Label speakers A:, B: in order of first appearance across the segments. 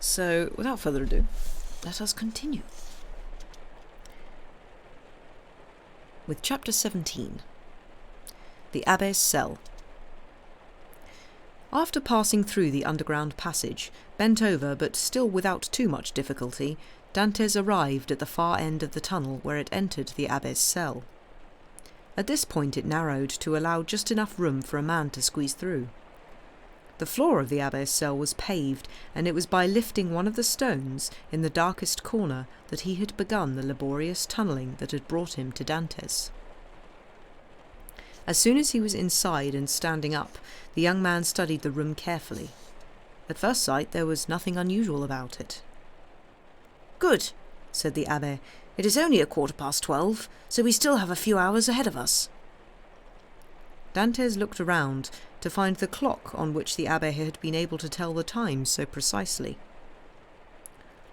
A: So, without further ado, let us continue with Chapter 17, The Abbess' Cell. After passing through the underground passage, bent over but still without too much difficulty, Dantes arrived at the far end of the tunnel where it entered the Abbess' cell. At this point it narrowed to allow just enough room for a man to squeeze through. The floor of the Abbess' cell was paved, and it was by lifting one of the stones in the darkest corner that he had begun the laborious tunnelling that had brought him to Dantes. As soon as he was inside and standing up, the young man studied the room carefully. At first sight there was nothing unusual about it.
B: "Good," said the Abbé. "It is only 12:15, so we still have a few hours ahead of us."
A: Dantes looked around to find the clock on which the Abbé had been able to tell the time so precisely.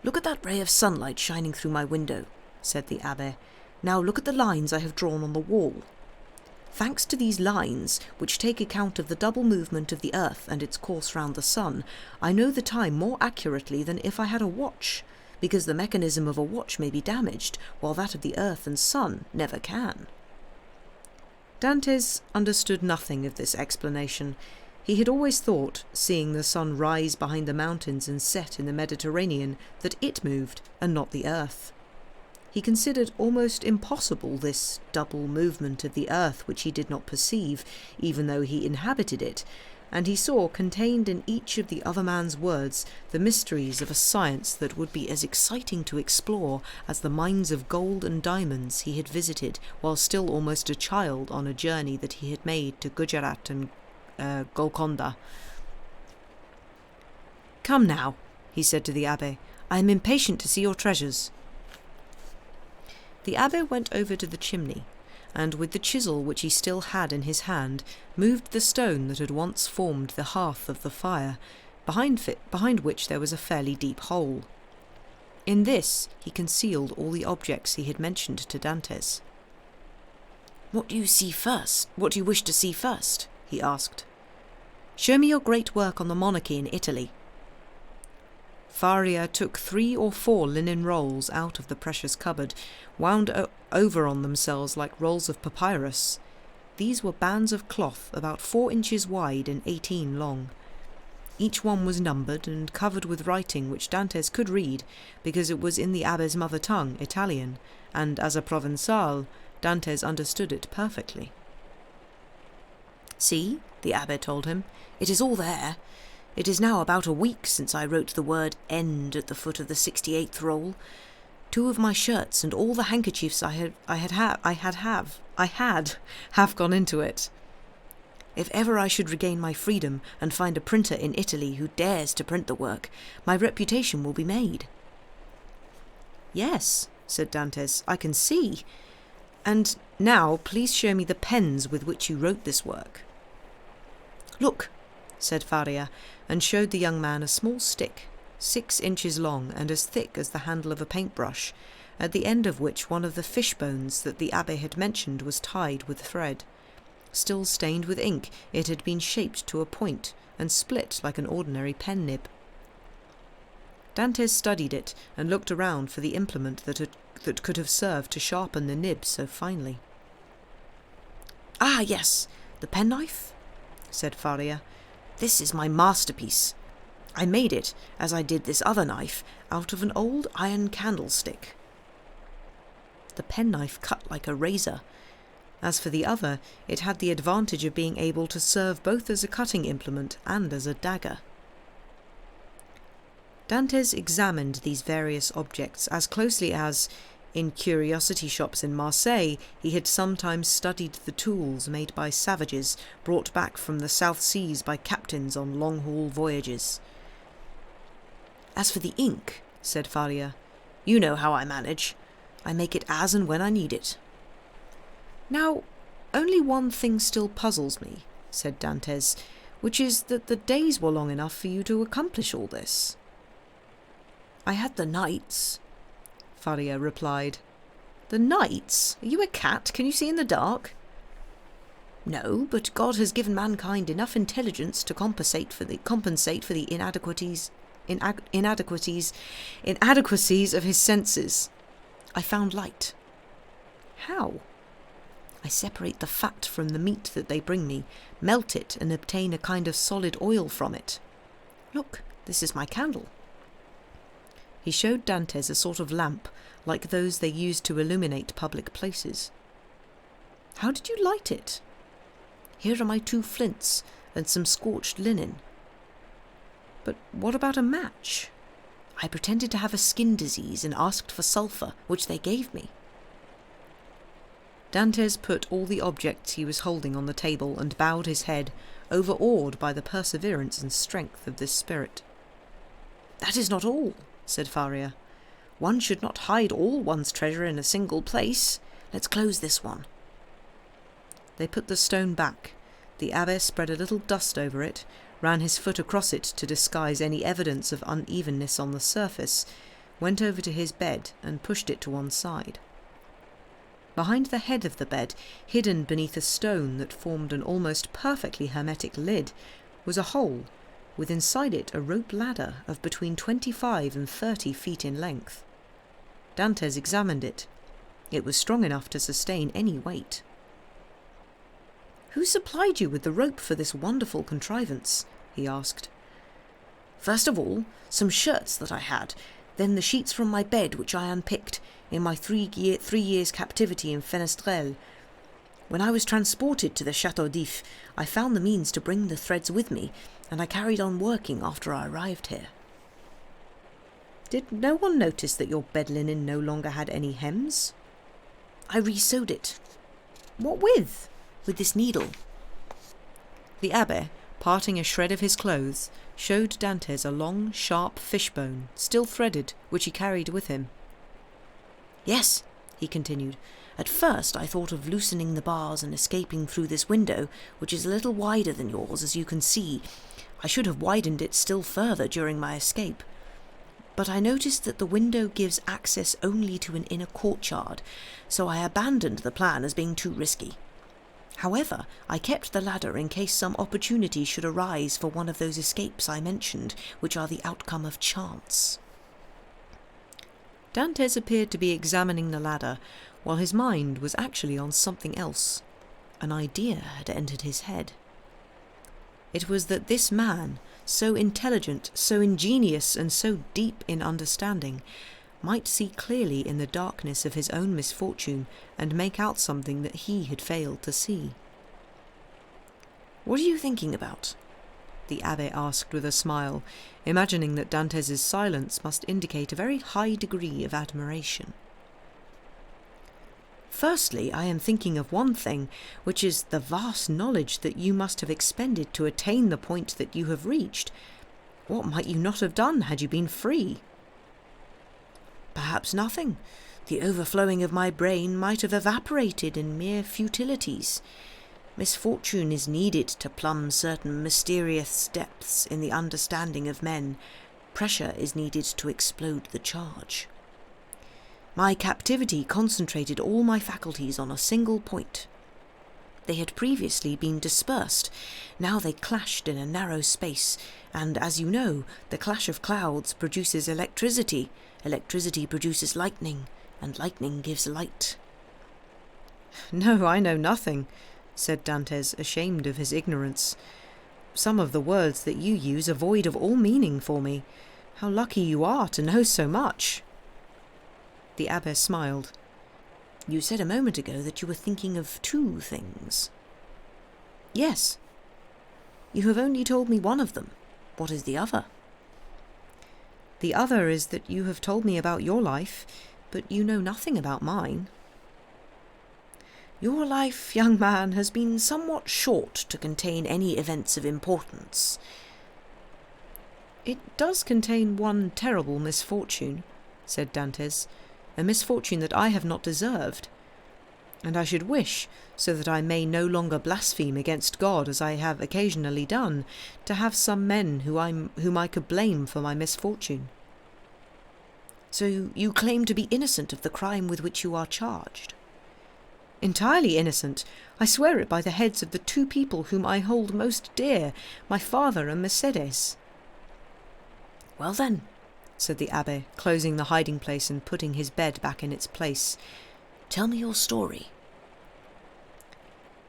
B: "Look at that ray of sunlight shining through my window," said the Abbé. "Now look at the lines I have drawn on the wall. Thanks to these lines, which take account of the double movement of the earth and its course round the sun, I know the time more accurately than if I had a watch, because the mechanism of a watch may be damaged, while that of the earth and sun never can."
A: Dantes understood nothing of this explanation. He had always thought, seeing the sun rise behind the mountains and set in the Mediterranean, that it moved, and not the earth. He considered almost impossible this double movement of the earth which he did not perceive, even though he inhabited it, and he saw contained in each of the other man's words the mysteries of a science that would be as exciting to explore as the mines of gold and diamonds he had visited while still almost a child on a journey that he had made to Gujarat and Golconda.
B: "Come now," he said to the Abbé. "I am impatient to see your treasures."
A: The Abbé went over to the chimney, and with the chisel which he still had in his hand, moved the stone that had once formed the hearth of the fire, behind which there was a fairly deep hole. In this he concealed all the objects he had mentioned to Dantes.
B: What do you wish to see first?" he asked.
A: "Show me your great work on the monarchy in Italy." Faria took 3 or 4 linen rolls out of the precious cupboard, wound over on themselves like rolls of papyrus. These were bands of cloth about 4 inches wide and 18 long. Each one was numbered and covered with writing which Dantes could read, because it was in the Abbé's mother tongue, Italian, and as a Provençal, Dantes understood it perfectly.
B: "See," the Abbé told him, "it is all there. It is now about a week since I wrote the word 'end' at the foot of the 68th roll. 2 of my shirts and all the handkerchiefs I had have gone into it. If ever I should regain my freedom and find a printer in Italy who dares to print the work, my reputation will be made."
A: "Yes," said Dantes, "I can see. And now please show me the pens with which you wrote this work."
B: "Look,"
A: said Faria, and showed the young man a small stick, 6 inches long and as thick as the handle of a paintbrush, at the end of which one of the fish bones that the Abbé had mentioned was tied with thread. Still stained with ink, it had been shaped to a point and split like an ordinary pen nib. Dantes studied it and looked around for the implement that could have served to sharpen the nib so finely.
B: "Ah, yes, the penknife," said Faria. "This is my masterpiece. I made it, as I did this other knife, out of an old iron candlestick."
A: The penknife cut like a razor. As for the other, it had the advantage of being able to serve both as a cutting implement and as a dagger. Dantes examined these various objects as closely as, in curiosity shops in Marseille, he had sometimes studied the tools made by savages brought back from the South Seas by captains on long-haul voyages.
B: "As for the ink," said Faria, "you know how I manage. I make it as and when I need it."
A: "Now, only one thing still puzzles me," said Dantes, "which is that the days were long enough for you to accomplish all this."
B: "I had the nights,"
A: Faria replied. "The nights? Are you a cat? Can you see in the dark?"
B: "No, but God has given mankind enough intelligence to compensate for the
A: inadequacies of his senses. I found light. How? I separate the fat from the meat that they bring me, melt it, and obtain a kind of solid oil from it. Look, this is my candle. He showed Dantes a sort of lamp, like those they used to illuminate public places. How did you light it? Here are my 2 flints and some scorched linen. But what about a match? I pretended to have a skin disease and asked for sulphur, which they gave me. Dantes put all the objects he was holding on the table and bowed his head, overawed by the perseverance and strength of this spirit. That is not all, said Faria. One should not hide all one's treasure in a single place. Let's close this one. They put the stone back. The Abbess spread a little dust over it, ran his foot across it to disguise any evidence of unevenness on the surface, went over to his bed and pushed it to one side. Behind the head of the bed, hidden beneath a stone that formed an almost perfectly hermetic lid, was a hole, with inside it a rope ladder of between 25 and 30 feet in length. Dantes examined it. It was strong enough to sustain any weight. Who supplied you with the rope for this wonderful contrivance? He asked. First of all, some shirts that I had, then the sheets from my bed which I unpicked in my 3 years' captivity in Fenestrelle. When I was transported to the Chateaudief, I found the means to bring the threads with me, and I carried on working after I arrived here. Did no one notice that your bed linen no longer had any hems? I re-sewed it. What with? With this needle. The Abbé, parting a shred of his clothes, showed Dantes a long, sharp fishbone, still threaded, which he carried with him. Yes, he continued, at first I thought of loosening the bars and escaping through this window, which is a little wider than yours, as you can see. I should have widened it still further during my escape. But I noticed that the window gives access only to an inner courtyard, so I abandoned the plan as being too risky. However, I kept the ladder in case some opportunity should arise for one of those escapes I mentioned, which are the outcome of chance. Dantes appeared to be examining the ladder, while his mind was actually on something else. An idea had entered his head. It was that this man, so intelligent, so ingenious, and so deep in understanding, might see clearly in the darkness of his own misfortune and make out something that he had failed to see. "What are you thinking about?" the Abbé asked with a smile, imagining that Dantes's silence must indicate a very high degree of admiration. "Firstly, I am thinking of one thing, which is the vast knowledge that you must have expended to attain the point that you have reached. What might you not have done had you been free?" "Perhaps nothing. The overflowing of my brain might have evaporated in mere futilities. Misfortune is needed to plumb certain mysterious depths in the understanding of men. Pressure is needed to explode the charge. My captivity concentrated all my faculties on a single point. They had previously been dispersed. Now they clashed in a narrow space, and, as you know, the clash of clouds produces electricity. Electricity produces lightning, and lightning gives light." "No, I know nothing," said Dantes, ashamed of his ignorance. "Some of the words that you use are void of all meaning for me. How lucky you are to know so much." The Abbess smiled. "You said a moment ago that you were thinking of 2 things." "Yes." "You have only told me one of them. What is the other?" "The other is that you have told me about your life, but you know nothing about mine." "Your life, young man, has been somewhat short to contain any events of importance." "It does contain one terrible misfortune," said Dantes, "a misfortune that I have not deserved. And I should wish, so that I may no longer blaspheme against God as I have occasionally done, to have some men whom I could blame for my misfortune." "So you claim to be innocent of the crime with which you are charged?" "Entirely innocent. I swear it by the heads of the 2 people whom I hold most dear, my father and Mercedes."
B: "Well then,"
A: said the Abbé, closing the hiding place and putting his bed back in its place,
B: "tell me your story."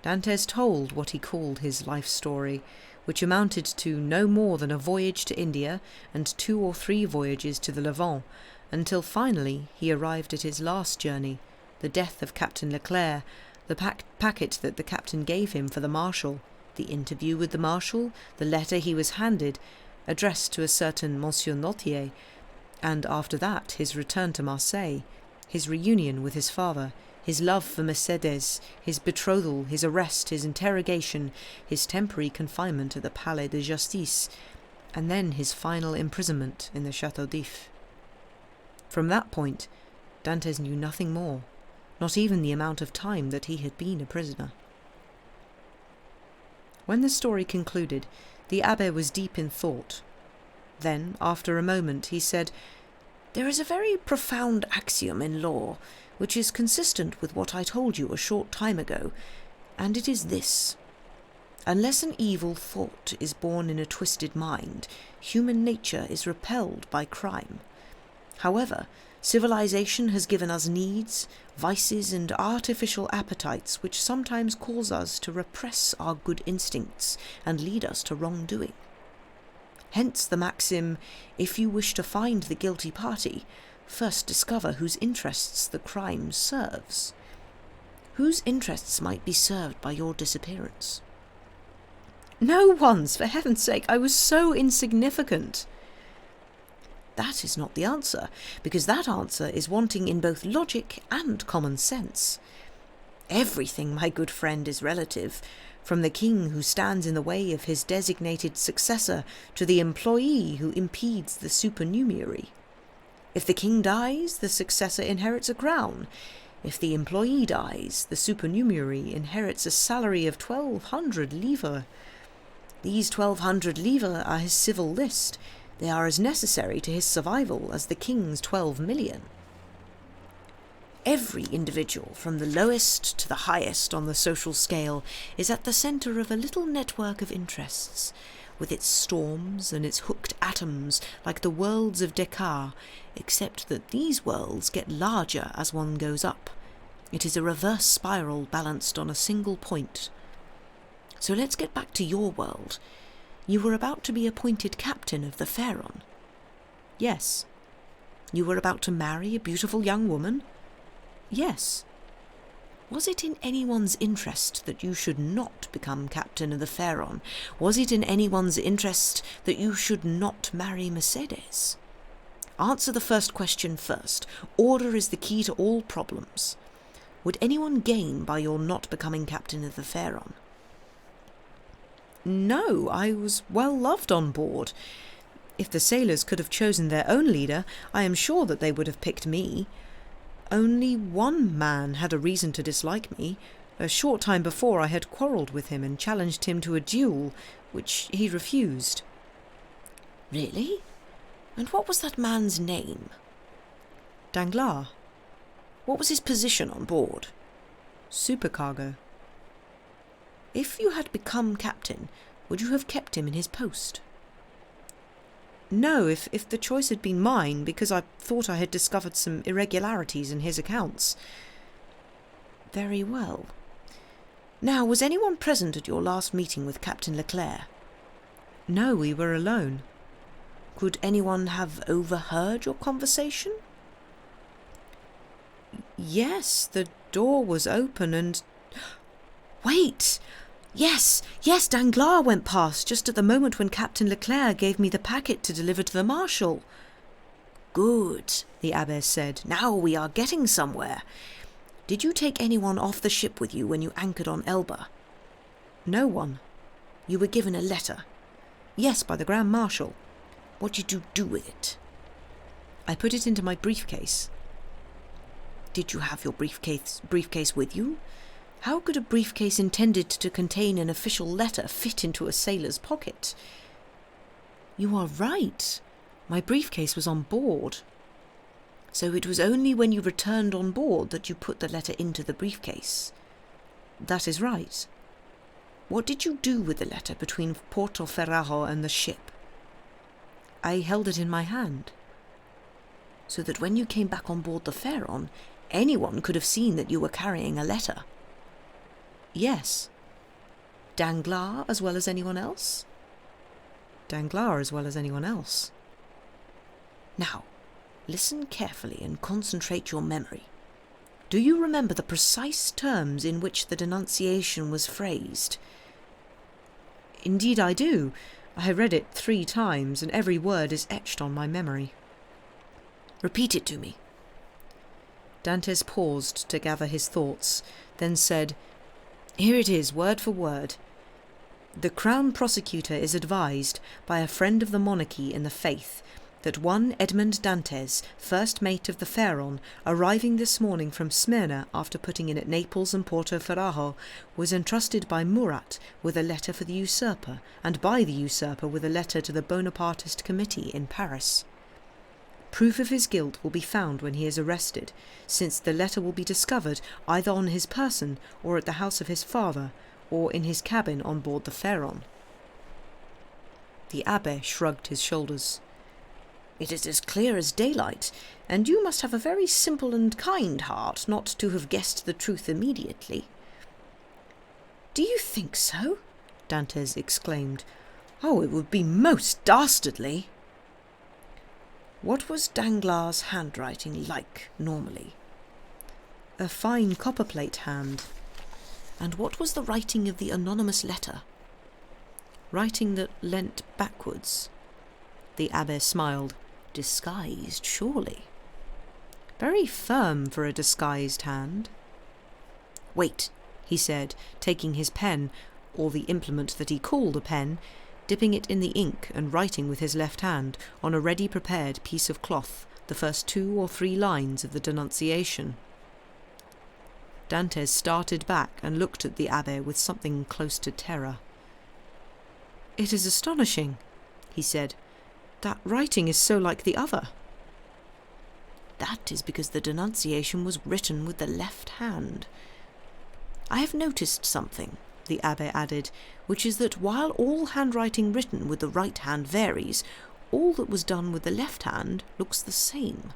A: Dantes told what he called his life story, which amounted to no more than a voyage to India and 2 or 3 voyages to the Levant, until finally he arrived at his last journey, the death of Captain Leclerc, the packet that the captain gave him for the marshal, the interview with the marshal, the letter he was handed, addressed to a certain Monsieur Notier, and after that his return to Marseille, his reunion with his father, his love for Mercedes, his betrothal, his arrest, his interrogation, his temporary confinement at the Palais de Justice, and then his final imprisonment in the Chateaudief. From that point, Dantes knew nothing more, not even the amount of time that he had been a prisoner. When the story concluded, the Abbé was deep in thought. Then, after a moment, he said, "There is a very profound axiom in law, which is consistent with what I told you a short time ago, and it is this. Unless an evil thought is born in a twisted mind, human nature is repelled by crime. However, civilization has given us needs, vices, and artificial appetites which sometimes cause us to repress our good instincts and lead us to wrongdoing. Hence the maxim, if you wish to find the guilty party, first discover whose interests the crime serves. Whose interests might be served by your disappearance?" "No one's, for heaven's sake, I was so insignificant."
B: "That is not the answer, because that answer is wanting in both logic and common sense. Everything, my good friend, is relative, from the king who stands in the way of his designated successor to the employee who impedes the supernumerary. If the king dies, the successor inherits a crown. If the employee dies, the supernumerary inherits a salary of 1,200 livres. These 1,200 livres are his civil list. They are as necessary to his survival as the king's 12 million. Every individual, from the lowest to the highest on the social scale, is at the centre of a little network of interests, with its storms and its hooked atoms like the worlds of Descartes, except that these worlds get larger as one goes up. It is a reverse spiral balanced on a single point. So let's get back to your world. You were about to be appointed captain of the Pharaon."
A: "Yes."
B: "You were about to marry a beautiful young woman?"
A: "Yes."
B: Was it in anyone's interest that you should not become captain of the Pharaon? Was it in anyone's interest that you should not marry Mercedes? Answer the first question first. Order is the key to all problems. Would anyone gain by your not becoming captain of the Pharaon?
A: "No, I was well loved on board. If the sailors could have chosen their own leader, I am sure that they would have picked me. Only one man had a reason to dislike me. A short time before I had quarrelled with him and challenged him to a duel, which he refused."
B: "Really? And what was that man's name?"
A: "Danglars."
B: "What was his position on board?"
A: "Supercargo."
B: "If you had become captain, would you have kept him in his post?"
A: "No, if the choice had been mine, because I thought I had discovered some irregularities in his accounts."
B: "Very well. Now, was anyone present at your last meeting with Captain Leclerc?"
A: "No, we were alone."
B: "Could anyone have overheard your conversation?"
A: "Yes, the door was open and—"
B: "Wait! Yes, Danglars went past just at the moment when Captain Leclerc gave me the packet to deliver to the marshal." "Good," the Abbess said. "Now we are getting somewhere. Did you take anyone off the ship with you when you anchored on Elba?"
A: "No one."
B: "You were given a letter?"
A: "Yes, by the Grand Marshal."
B: "What did you do with it?"
A: "I put it into my briefcase."
B: "Did you have your briefcase with you? How could a briefcase intended to contain an official letter fit into a sailor's pocket?"
A: "You are right. My briefcase was on board."
B: "So it was only when you returned on board that you put the letter into the briefcase?"
A: "That is right."
B: "What did you do with the letter between Porto Ferrajo and the ship?" I held it in my hand. So that when you came back on board the Pharaon, anyone could have seen that you were carrying a letter?
A: Yes.
B: Danglars as well as anyone else?
A: Danglars as well as anyone else.
B: Now, listen carefully and concentrate your memory. Do you remember the precise terms in which the denunciation was phrased?
A: Indeed I do. I read it 3 times, and every word is etched on my memory.
B: Repeat it to me.
A: Dantès paused to gather his thoughts, then said, "Here it is, word for word. The Crown Prosecutor is advised by a friend of the monarchy in the faith that one Edmond Dantès, first mate of the Pharaon, arriving this morning from Smyrna after putting in at Naples and Porto Ferrajo, was entrusted by Murat with a letter for the usurper, and by the usurper with a letter to the Bonapartist committee in Paris. Proof of his guilt will be found when he is arrested, since the letter will be discovered either on his person or at the house of his father, or in his cabin on board the Pharaon." The abbé shrugged his shoulders.
B: "It is as clear as daylight, and you must have a very simple and kind heart not to have guessed the truth immediately."
A: "Do you think so?" Dantès exclaimed.
B: "Oh, it would be most dastardly." "What was Danglars' handwriting like, normally?"
A: "A fine copperplate hand."
B: "And what was the writing of the anonymous letter?"
A: "Writing that leant backwards."
B: The abbé smiled. "Disguised, surely."
A: "Very firm for a disguised hand."
B: "Wait," he said, taking his pen, or the implement that he called a pen, dipping it in the ink and writing with his left hand on a ready-prepared piece of cloth the first 2 or 3 lines of the denunciation.
A: Dantès started back and looked at the abbé with something close to terror. "It is astonishing," he said. "That writing is so like the other."
B: "That is because the denunciation was written with the left hand. I have noticed something," the abbé added, "which is that while all handwriting written with the right hand varies, all that was done with the left hand looks the same."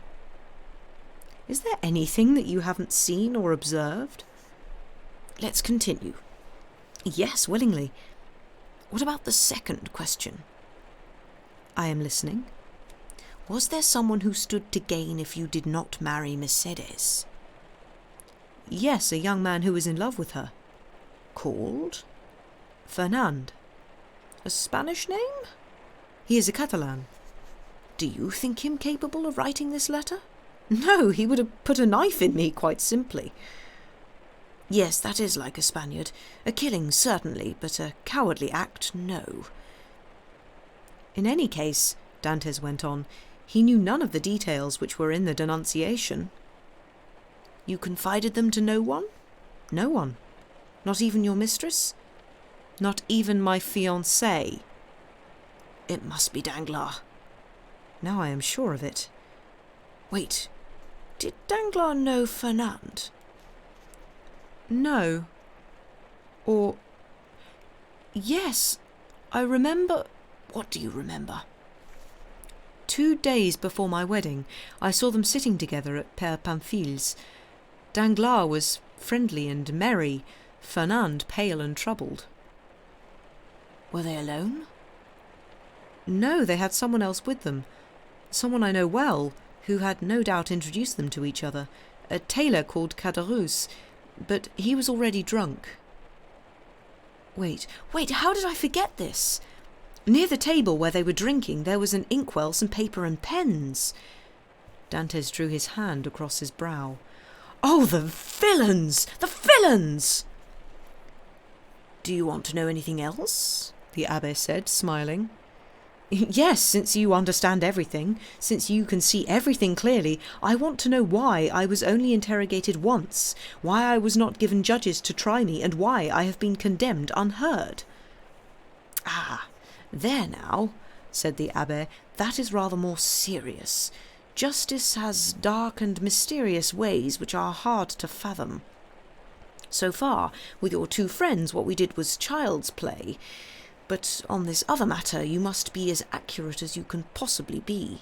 A: "Is there anything that you haven't seen or observed?"
B: "Let's continue."
A: "Yes, willingly."
B: "What about the second question?"
A: "I am listening."
B: "Was there someone who stood to gain if you did not marry Mercedes?"
A: "Yes, a young man who was in love with her."
B: "Called?"
A: "Fernand."
B: "A Spanish name?"
A: "He is a Catalan."
B: "Do you think him capable of writing this letter?"
A: "No, he would have put a knife in me, quite simply."
B: "Yes, that is like a Spaniard. A killing, certainly, but a cowardly act, no."
A: "In any case," Dantès went on, "he knew none of the details which were in the denunciation."
B: "You confided them to no one?"
A: "No one."
B: "Not even your mistress?"
A: "Not even my fiancée."
B: "It must be Danglars."
A: "Now I am sure of it."
B: "Wait. Did Danglars know Fernand?"
A: "No. Or... yes, I remember—"
B: "What do you remember?"
A: 2 days before my wedding, I saw them sitting together at Père Pamphil's. Danglars was friendly and merry, Fernand pale and troubled."
B: "Were they alone?"
A: "No, they had someone else with them. Someone I know well, who had no doubt introduced them to each other, a tailor called Caderousse, but he was already drunk."
B: Wait, how did I forget this?"
A: "Near the table where they were drinking there was an inkwell, some paper and pens." Dantès drew his hand across his brow.
B: "Oh, the villains! The villains!" "Do you want to know anything else?"
A: the abbé said, smiling. "Yes, since you understand everything, since you can see everything clearly, I want to know why I was only interrogated once, why I was not given judges to try me, and why I have been condemned unheard."
B: "Ah, there now," said the abbé, "that is rather more serious. Justice has dark and mysterious ways which are hard to fathom. So far, with your 2 friends, what we did was child's play. But on this other matter you must be as accurate as you can possibly be.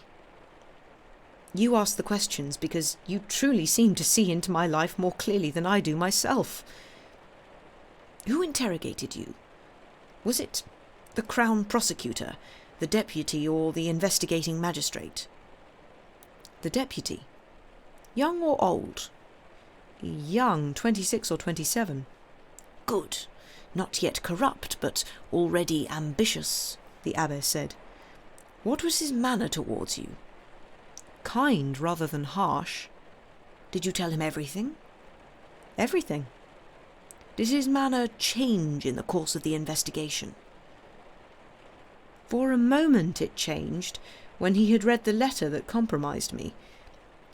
A: You ask the questions because you truly seem to see into my life more clearly than I do myself.
B: Who interrogated you?
A: Was it the Crown Prosecutor, the Deputy, or the investigating magistrate?
B: The Deputy. Young or old?
A: Young, 26 or 27.
B: Good. Not yet corrupt, but already ambitious, the Abbess said. What was his manner towards you?
A: Kind rather than harsh.
B: Did you tell him everything?
A: Everything.
B: Did his manner change in the course of the investigation?
A: For a moment it changed, when he had read the letter that compromised me.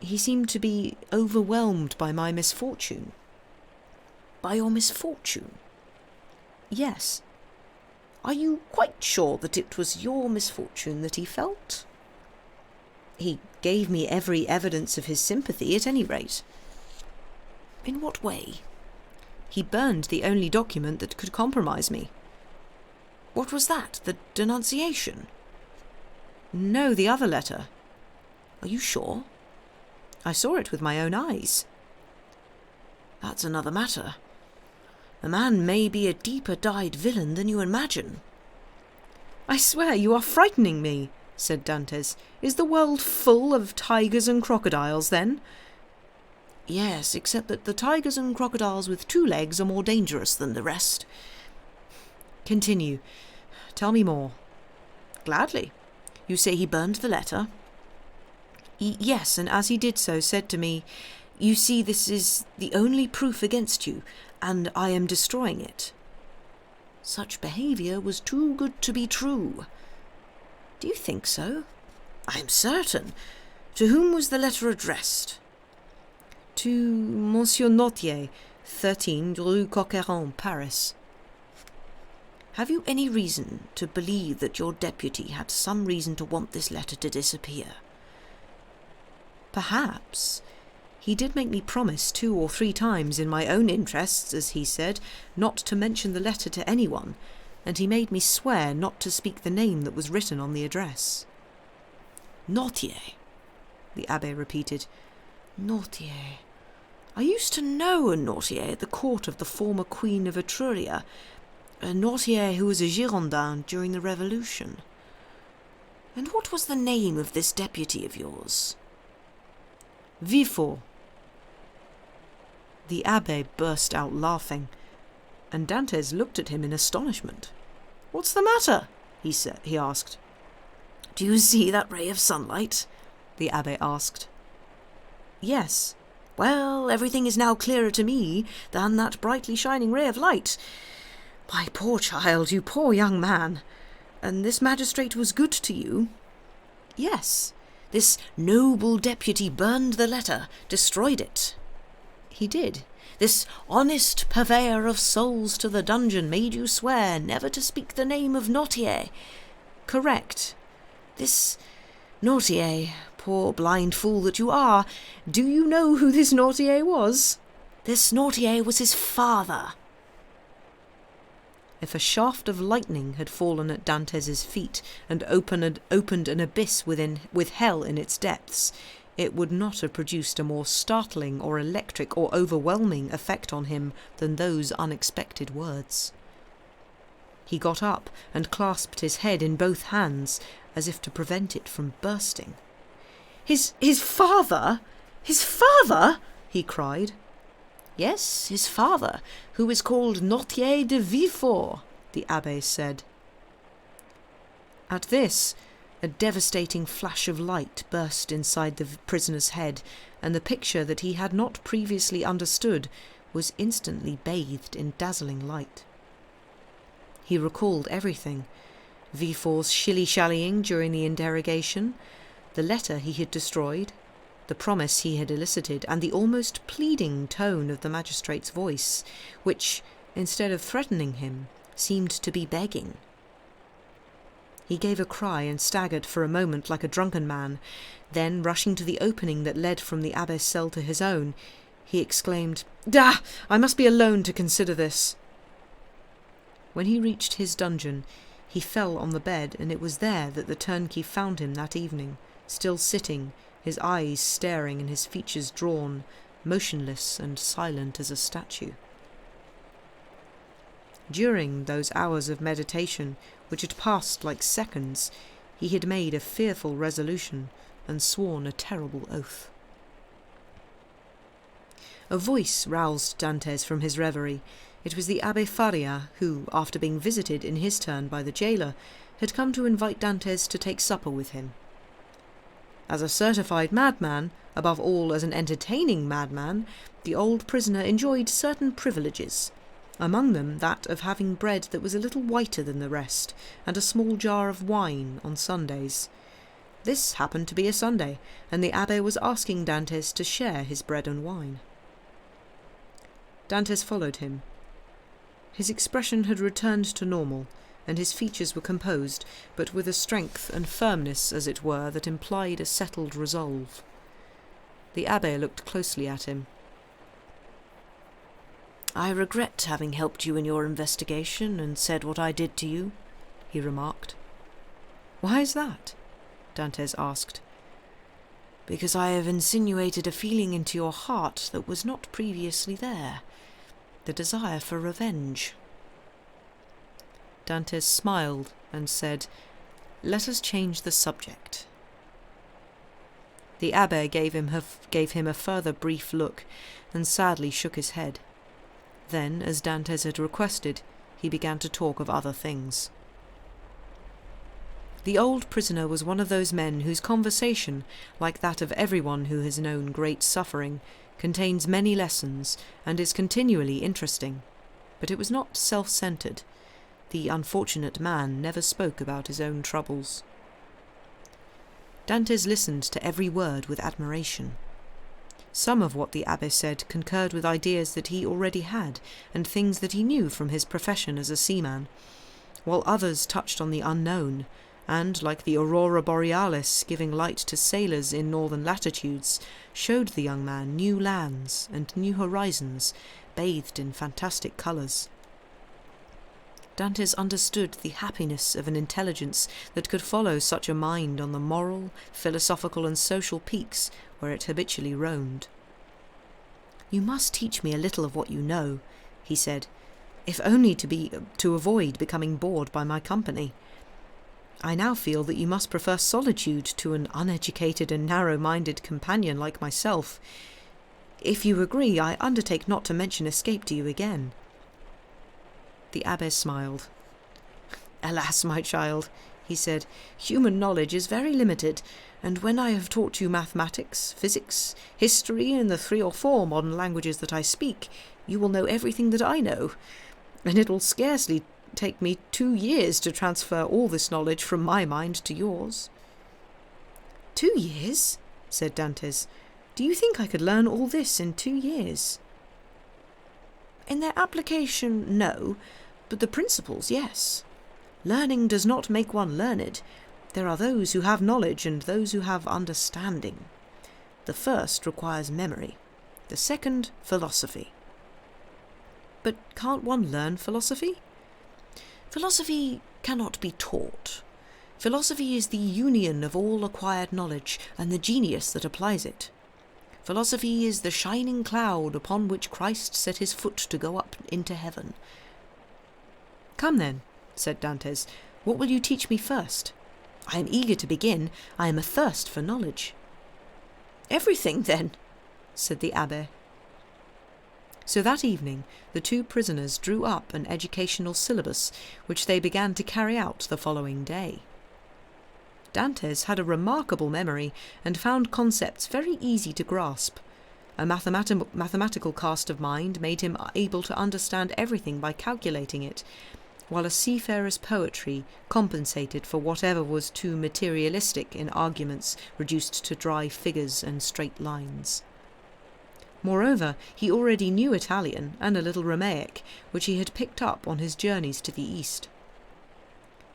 A: He seemed to be overwhelmed by my misfortune.
B: By your misfortune?
A: Yes.
B: Are you quite sure that it was your misfortune that he felt?
A: He gave me every evidence of his sympathy, at any rate.
B: In what way?
A: He burned the only document that could compromise me.
B: What was that? The denunciation?
A: No, the other letter.
B: Are you sure?
A: I saw it with my own eyes.
B: That's another matter. The man may be a deeper-dyed villain than you imagine.
A: I swear you are frightening me, said Dantes. Is the world full of tigers and crocodiles, then?
B: Yes, except that the tigers and crocodiles with 2 legs are more dangerous than the rest.
A: Continue. Tell me more.
B: Gladly. You say he burned the letter?
A: Yes, and as he did so, said to me, "You see, this is the only proof against you, and I am destroying it."
B: Such behaviour was too good to be true.
A: Do you think so?
B: I am certain. To whom was the letter addressed?
A: To Monsieur Notier, 13 Rue Coqueron, Paris.
B: Have you any reason to believe that your deputy had some reason to want this letter to disappear?
A: Perhaps. He did make me promise 2 or 3 times in my own interests, as he said, not to mention the letter to anyone, and he made me swear not to speak the name that was written on the address.
B: Notier,
A: the Abbé repeated.
B: Notier. I used to know a Notier at the court of the former Queen of Etruria, a Notier who was a Girondin during the Revolution. And what was the name of this deputy of yours?
A: Villefort. The Abbé burst out laughing, and Dantes looked at him in astonishment.
B: "What's the matter?" he asked. "Do you see that ray of sunlight?" the Abbé asked.
A: "Yes."
B: "Well, everything is now clearer to me than that brightly shining ray of light. My poor child, you poor young man. And this magistrate was good to you?"
A: "Yes."
B: "This noble deputy burned the letter, destroyed it?"
A: "He did."
B: "This honest purveyor of souls to the dungeon made you swear never to speak the name of Notier?"
A: "Correct."
B: "This Notier, poor blind fool that you are, do you know who this Notier was?" "This Notier was his father."
A: If a shaft of lightning had fallen at Dantes's feet and opened an abyss with hell in its depths, it would not have produced a more startling or electric or overwhelming effect on him than those unexpected words. He got up and clasped his head in both hands, as if to prevent it from bursting.
B: His father? His father?" he cried.
A: "Yes, his father, who is called Notier de Villefort," the Abbé said. At this, a devastating flash of light burst inside the prisoner's head, and the picture that he had not previously understood was instantly bathed in dazzling light. He recalled everything: Villefort's shilly-shallying during the interrogation, the letter he had destroyed, the promise he had elicited, and the almost pleading tone of the magistrate's voice, which, instead of threatening him, seemed to be begging. He gave a cry and staggered for a moment like a drunken man. Then, rushing to the opening that led from the Abbess' cell to his own, he exclaimed, "I must be alone to consider this." When he reached his dungeon, He fell on the bed, and it was there that the turnkey found him that evening, still sitting, his eyes staring and his features drawn, motionless and silent as a statue. During those hours of meditation, which had passed like seconds, he had made a fearful resolution and sworn a terrible oath. A voice roused Dantès from his reverie. It was the Abbé Faria, who, after being visited in his turn by the jailer, had come to invite Dantès to take supper with him. As a certified madman, above all as an entertaining madman, the old prisoner enjoyed certain privileges, among them that of having bread that was a little whiter than the rest, and a small jar of wine on Sundays. This happened to be a Sunday, and the abbé was asking Dantès to share his bread and wine. Dantès followed him. His expression had returned to normal, and his features were composed, but with a strength and firmness, as it were, that implied a settled resolve. The abbé looked closely at him. "I regret having helped you in your investigation and said what I did to you," he remarked. "Why is that?" Dantès asked. "Because I have insinuated a feeling into your heart that was not previously there, the desire for revenge." Dantès smiled and said, "Let us change the subject." The abbé gave him a further brief look, and sadly shook his head. Then, as Dantès had requested, he began to talk of other things. The old prisoner was one of those men whose conversation, like that of everyone who has known great suffering, contains many lessons and is continually interesting. But it was not self-centred. The unfortunate man never spoke about his own troubles. Dantès listened to every word with admiration. Some of what the abbé said concurred with ideas that he already had, and things that he knew from his profession as a seaman, while others touched on the unknown, and, like the aurora borealis giving light to sailors in northern latitudes, showed the young man new lands and new horizons, bathed in fantastic colours. Dantès understood the happiness of an intelligence that could follow such a mind on the moral, philosophical, and social peaks where it habitually roamed. "You must teach me a little of what you know," he said, "if only to avoid becoming bored by my company. I now feel that you must prefer solitude to an uneducated and narrow-minded companion like myself. If you agree, I undertake not to mention escape to you again." The abbé smiled. "Alas, my child," he said, "human knowledge is very limited, and when I have taught you mathematics, physics, history, and the 3 or 4 modern languages that I speak, you will know everything that I know, and it will scarcely take me 2 years to transfer all this knowledge from my mind to yours." "2 years?" said Dantès. "Do you think I could learn all this in 2 years?" "In their application, no, but the principles, yes. Learning does not make one learned. There are those who have knowledge and those who have understanding. The first requires memory, the second philosophy." "But can't one learn philosophy?" "Philosophy cannot be taught. Philosophy is the union of all acquired knowledge and the genius that applies it. Philosophy is the shining cloud upon which Christ set his foot to go up into heaven." "Come then," said Dantès, "what will you teach me first? I am eager to begin. I am athirst for knowledge." "Everything, then," said the abbé. So that evening the 2 prisoners drew up an educational syllabus, which they began to carry out the following day. Dantès had a remarkable memory, and found concepts very easy to grasp. A mathematical cast of mind made him able to understand everything by calculating it, while a seafarer's poetry compensated for whatever was too materialistic in arguments reduced to dry figures and straight lines. Moreover, he already knew Italian and a little Romaic, which he had picked up on his journeys to the East.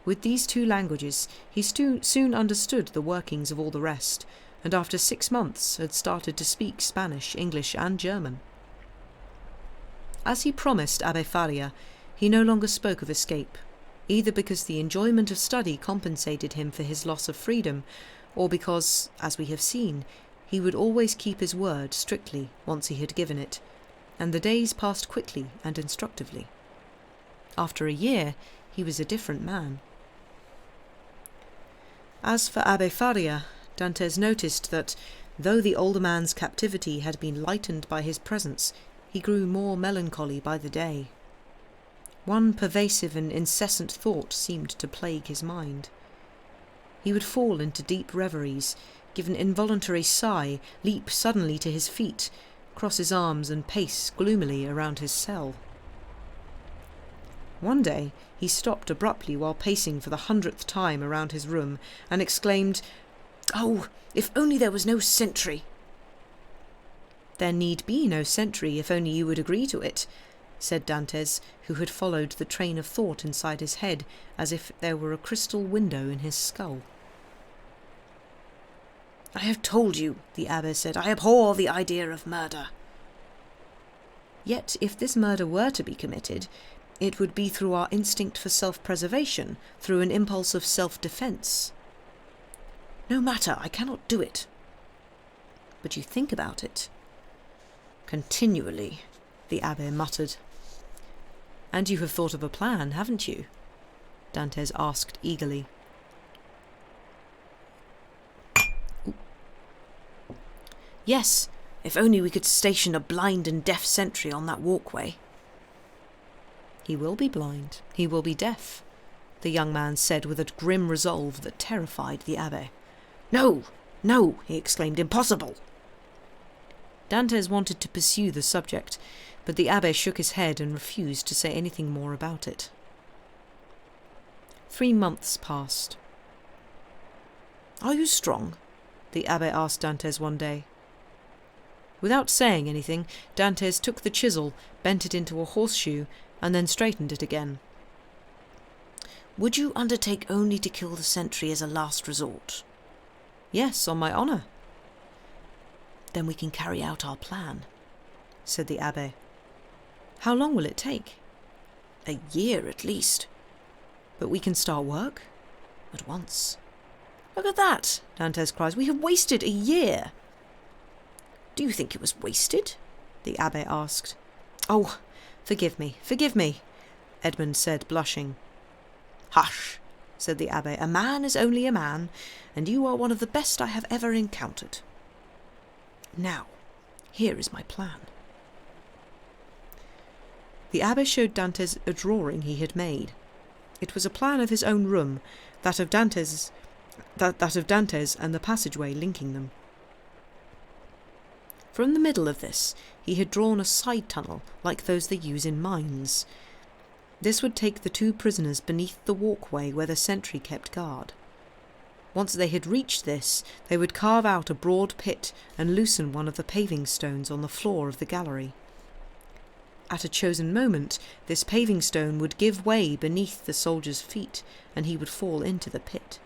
A: With these 2 languages, he soon understood the workings of all the rest, and after 6 months had started to speak Spanish, English, and German. As he promised Abbé Faria, he no longer spoke of escape. either because the enjoyment of study compensated him for his loss of freedom, or because, as we have seen, he would always keep his word strictly once he had given it, and the days passed quickly and instructively. After a year, he was a different man. As for Abbé Faria, Dantes noticed that, though the older man's captivity had been lightened by his presence, he grew more melancholy by the day. One pervasive and incessant thought seemed to plague his mind. He would fall into deep reveries, give an involuntary sigh, leap suddenly to his feet, cross his arms and pace gloomily around his cell. One day he stopped abruptly while pacing for the 100th time around his room and exclaimed, "Oh, if only there was no sentry!" "There need be no sentry if only you would agree to it," said Dantes, who had followed the train of thought inside his head as if there were a crystal window in his skull. "I have told you," the Abbé said, "I abhor the idea of murder." "Yet if this murder were to be committed, it would be through our instinct for self-preservation, through an impulse of self-defence." "No matter, I cannot do it." "But you think about it." "Continually," the Abbé muttered. "And you have thought of a plan, haven't you?" Dantes asked eagerly. "Yes, if only we could station a blind and deaf sentry on that walkway." "He will be blind, he will be deaf," the young man said with a grim resolve that terrified the Abbé. "No, no," he exclaimed, "impossible!" Dantes wanted to pursue the subject, but the Abbé shook his head and refused to say anything more about it. 3 months passed. "Are you strong?" the Abbé asked Dantes one day. Without saying anything, Dantes took the chisel, bent it into a horseshoe, and then straightened it again. "Would you undertake only to kill the sentry as a last resort?" "Yes, on my honour." "Then we can carry out our plan," said the Abbé. "How long will it take?" "A year at least." "But we can start work?" "At once." "Look at that!" Dantes cries. "We have wasted a year." "Do you think it was wasted?" the Abbé asked. "Oh, forgive me, Edmund said, blushing. "Hush," said the Abbé. "A man is only a man, and you are one of the best I have ever encountered. Now, here is my plan." The Abbé showed Dantes a drawing he had made. It was a plan of his own room, that of Dantes and the passageway linking them. From the middle of this, he had drawn a side tunnel like those they use in mines. This would take the 2 prisoners beneath the walkway where the sentry kept guard. Once they had reached this, they would carve out a broad pit and loosen one of the paving stones on the floor of the gallery. At a chosen moment, this paving stone would give way beneath the soldier's feet, and he would fall into the pit.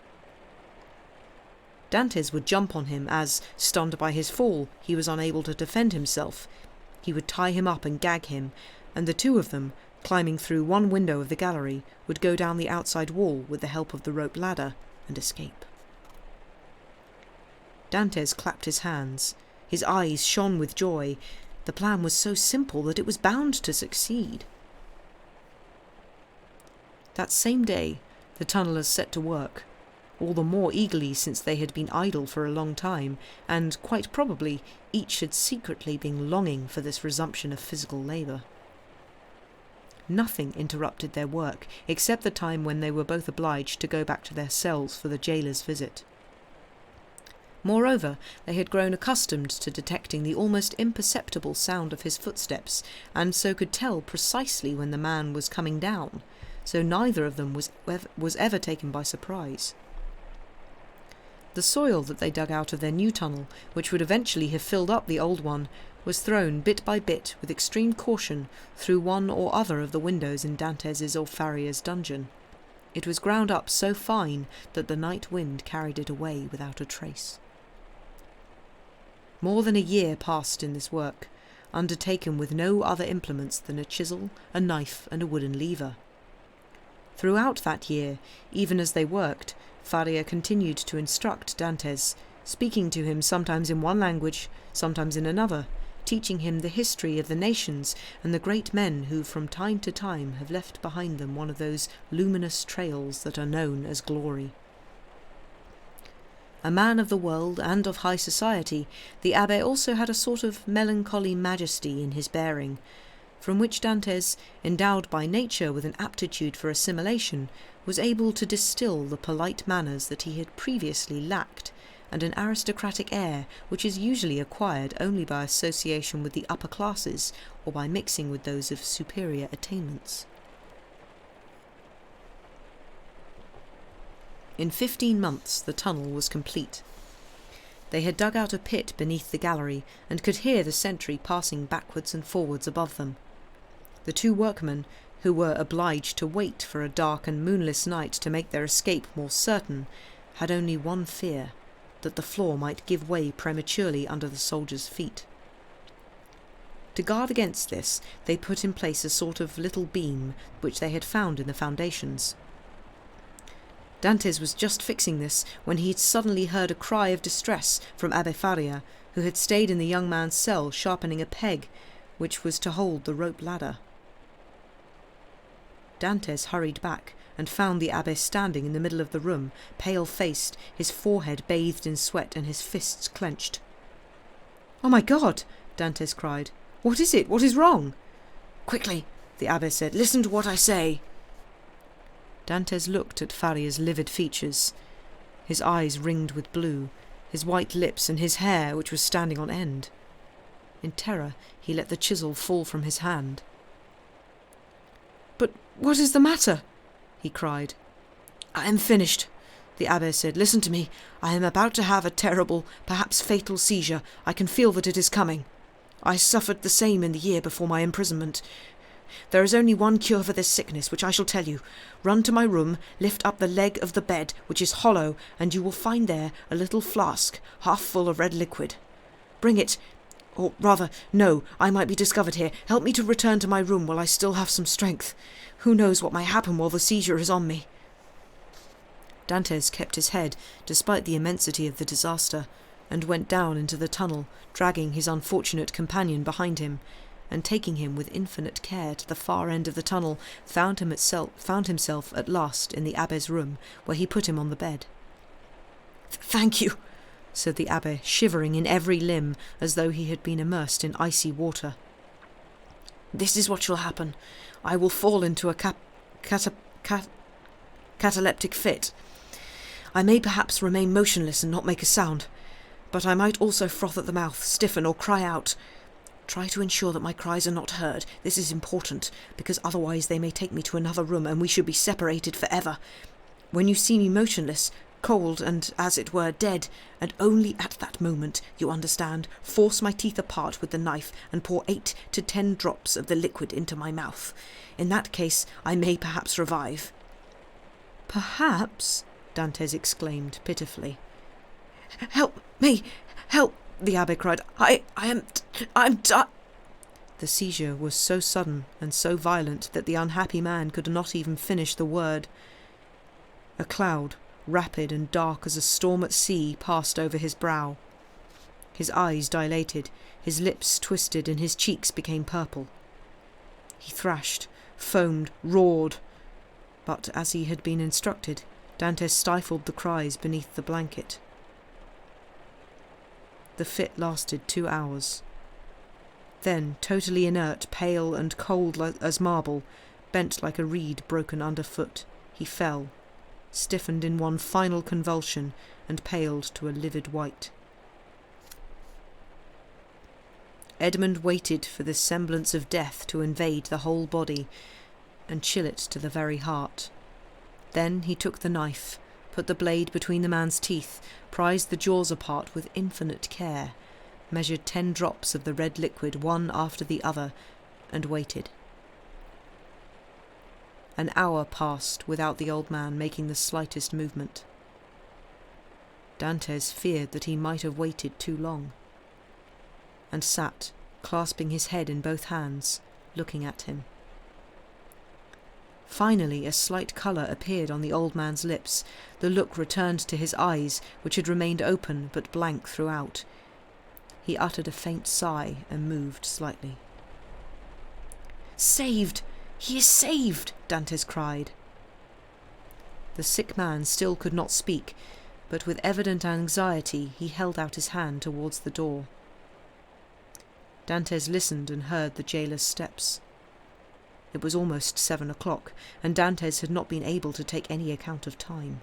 A: Dantes would jump on him as, stunned by his fall, he was unable to defend himself. He would tie him up and gag him, and the 2 of them, climbing through one window of the gallery, would go down the outside wall with the help of the rope ladder and escape. Dantes clapped his hands. His eyes shone with joy. The plan was so simple that it was bound to succeed. That same day, the tunnellers set to work, all the more eagerly since they had been idle for a long time, and, quite probably, each had secretly been longing for this resumption of physical labour. Nothing interrupted their work, except the time when they were both obliged to go back to their cells for the jailer's visit. Moreover, they had grown accustomed to detecting the almost imperceptible sound of his footsteps, and so could tell precisely when the man was coming down, so neither of them was ever taken by surprise. The soil that they dug out of their new tunnel, which would eventually have filled up the old one, was thrown bit by bit with extreme caution through one or other of the windows in Dantes's or Faria's dungeon. It was ground up so fine that the night wind carried it away without a trace. More than a year passed in this work, undertaken with no other implements than a chisel, a knife, and a wooden lever. Throughout that year, even as they worked, Faria continued to instruct Dantes, speaking to him sometimes in one language, sometimes in another, teaching him the history of the nations and the great men who from time to time have left behind them one of those luminous trails that are known as glory. A man of the world and of high society, the Abbé also had a sort of melancholy majesty in his bearing, from which Dantes, endowed by nature with an aptitude for assimilation, was able to distill the polite manners that he had previously lacked, and an aristocratic air which is usually acquired only by association with the upper classes or by mixing with those of superior attainments. In 15 months the tunnel was complete. They had dug out a pit beneath the gallery and could hear the sentry passing backwards and forwards above them. The two workmen, who were obliged to wait for a dark and moonless night to make their escape more certain, had only one fear, that the floor might give way prematurely under the soldiers' feet. To guard against this, they put in place a sort of little beam which they had found in the foundations. Dantes was just fixing this when he had suddenly heard a cry of distress from Abbé Faria, who had stayed in the young man's cell sharpening a peg which was to hold the rope ladder. Dantes hurried back and found the Abbé standing in the middle of the room, pale-faced, his forehead bathed in sweat and his fists clenched. "Oh, my God!" Dantes cried. "What is it? What is wrong?" "Quickly," the Abbé said. "Listen to what I say." Dantes looked at Faria's livid features, his eyes ringed with blue, his white lips and his hair, which was standing on end. In terror, he let the chisel fall from his hand. "But what is the matter?" he cried. "I am finished," the Abbé said. "Listen to me. I am about to have a terrible, perhaps fatal seizure. I can feel that it is coming. I suffered the same in the year before my imprisonment. There is only one cure for this sickness, which I shall tell you. Run to my room, lift up the leg of the bed, which is hollow, and you will find there a little flask, half full of red liquid. Bring it, or rather, no, I might be discovered here. Help me to return to my room while I still have some strength. Who knows what might happen while the seizure is on me?" Dantes kept his head, despite the immensity of the disaster, and went down into the tunnel, dragging his unfortunate companion behind him, and taking him with infinite care to the far end of the tunnel, found himself at last in the Abbé's room, where he put him on the bed. "Thank you," said the Abbé, shivering in every limb as though he had been immersed in icy water. "This is what shall happen. I will fall into a cataleptic fit. I may perhaps remain motionless and not make a sound, but I might also froth at the mouth, stiffen, or cry out. Try to ensure that my cries are not heard. This is important, because otherwise they may take me to another room and we should be separated forever. When you see me motionless, cold and, as it were, dead, and only at that moment, you understand, force my teeth apart with the knife and pour 8 to 10 drops of the liquid into my mouth. In that case, I may perhaps revive." "Perhaps?" Dantes exclaimed pitifully. "Help me! Help!" the Abbé cried. I'm The seizure was so sudden and so violent that the unhappy man could not even finish the word. A cloud, rapid and dark as a storm at sea, passed over his brow. His eyes dilated, his lips twisted, and his cheeks became purple. He thrashed, foamed, roared, but as he had been instructed, Dantes stifled the cries beneath the blanket. The fit lasted 2 hours. Then, totally inert, pale and cold as marble, bent like a reed broken underfoot, he fell, stiffened in one final convulsion, and paled to a livid white. Edmund waited for this semblance of death to invade the whole body, and chill it to the very heart. Then he took the knife, put the blade between the man's teeth, prized the jaws apart with infinite care, measured 10 drops of the red liquid one after the other, and waited. An hour passed without the old man making the slightest movement. Dantes feared that he might have waited too long, and sat, clasping his head in both hands, looking at him. Finally a slight colour appeared on the old man's lips. The look returned to his eyes, which had remained open but blank throughout. He uttered a faint sigh and moved slightly. "Saved! He is saved!" Dantes cried. The sick man still could not speak, but with evident anxiety he held out his hand towards the door. Dantes listened and heard the jailer's steps. It was almost 7 o'clock, and Dantes had not been able to take any account of time.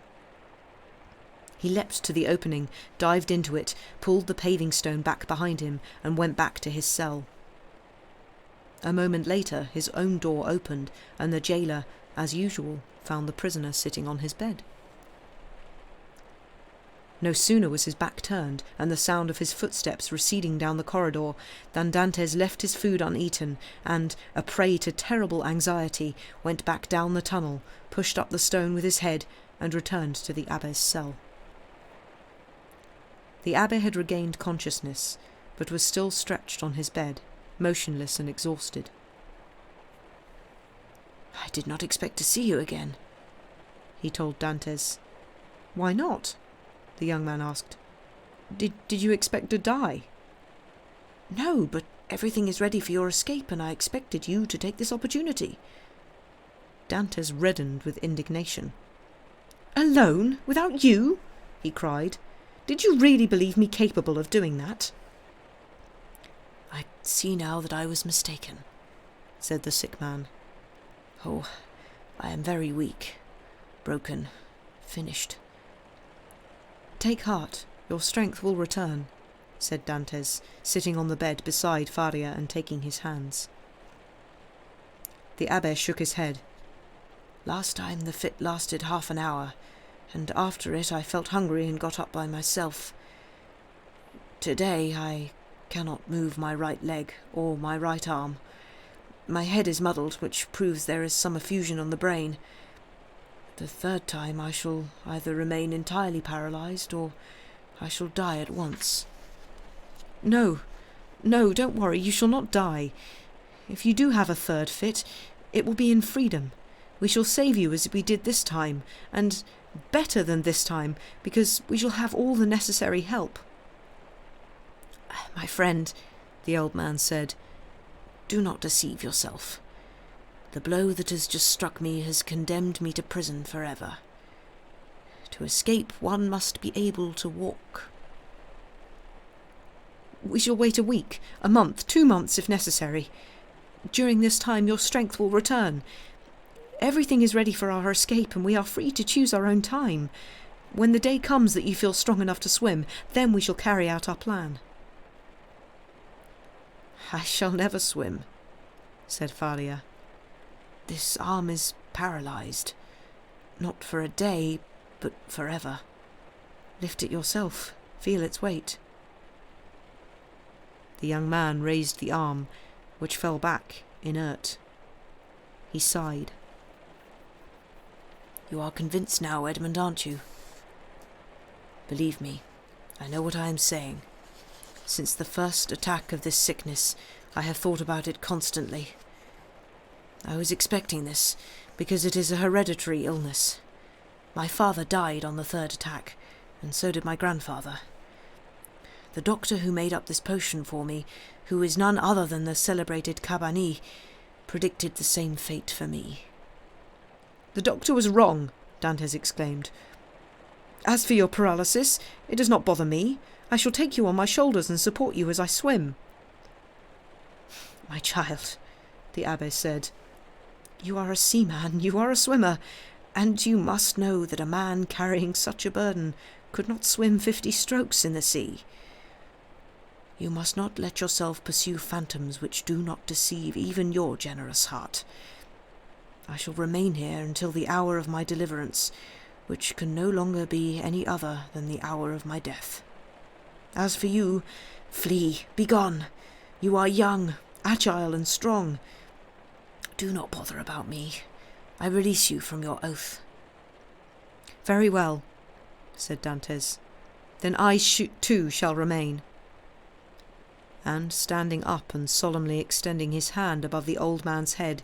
A: He leapt to the opening, dived into it, pulled the paving stone back behind him, and went back to his cell. A moment later his own door opened, and the jailer, as usual, found the prisoner sitting on his bed. No sooner was his back turned, and the sound of his footsteps receding down the corridor, than Dantes left his food uneaten, and, a prey to terrible anxiety, went back down the tunnel, pushed up the stone with his head, and returned to the Abbé's cell. The Abbé had regained consciousness, but was still stretched on his bed, motionless and exhausted. "I did not expect to see you again," he told Dantes. "Why not?" the young man asked. Did you expect to die?" "No, but everything is ready for your escape, and I expected you to take this opportunity." Dantes reddened with indignation. "Alone? Without you?" he cried. "Did you really believe me capable of doing that?" "I see now that I was mistaken," said the sick man. "Oh, I am very weak, broken, finished." "Take heart, your strength will return," said Dantes, sitting on the bed beside Faria and taking his hands. The Abbé shook his head. "Last time the fit lasted half an hour, and after it I felt hungry and got up by myself. Today I cannot move my right leg or my right arm. My head is muddled, which proves there is some effusion on the brain. The third time I shall either remain entirely paralyzed, or I shall die at once." No, don't worry, you shall not die. If you do have a third fit, it will be in freedom. We shall save you as we did this time, and better than this time, because we shall have all the necessary help." "My friend," the old man said, "do not deceive yourself. The blow that has just struck me has condemned me to prison forever. To escape, one must be able to walk." "We shall wait a week, a month, 2 months if necessary. During this time your strength will return. Everything is ready for our escape, and we are free to choose our own time. When the day comes that you feel strong enough to swim, then we shall carry out our plan." "I shall never swim," said Faria. "This arm is paralyzed. Not for a day, but forever. Lift it yourself. Feel its weight." The young man raised the arm, which fell back, inert. He sighed. "You are convinced now, Edmund, aren't you? Believe me, I know what I am saying. Since the first attack of this sickness, I have thought about it constantly. I was expecting this, because it is a hereditary illness. My father died on the third attack, and so did my grandfather. The doctor who made up this potion for me, who is none other than the celebrated Cabani, predicted the same fate for me." "The doctor was wrong," Dantes exclaimed. "As for your paralysis, it does not bother me. I shall take you on my shoulders and support you as I swim." "My child," the Abbé said, "you are a seaman, you are a swimmer, and you must know that a man carrying such a burden could not swim 50 strokes in the sea. You must not let yourself pursue phantoms which do not deceive even your generous heart. I shall remain here until the hour of my deliverance, which can no longer be any other than the hour of my death. As for you, flee, be gone. You are young, agile and strong. Do not bother about me. I release you from your oath." "Very well," said Dantes. "Then I too shall remain." And, standing up and solemnly extending his hand above the old man's head,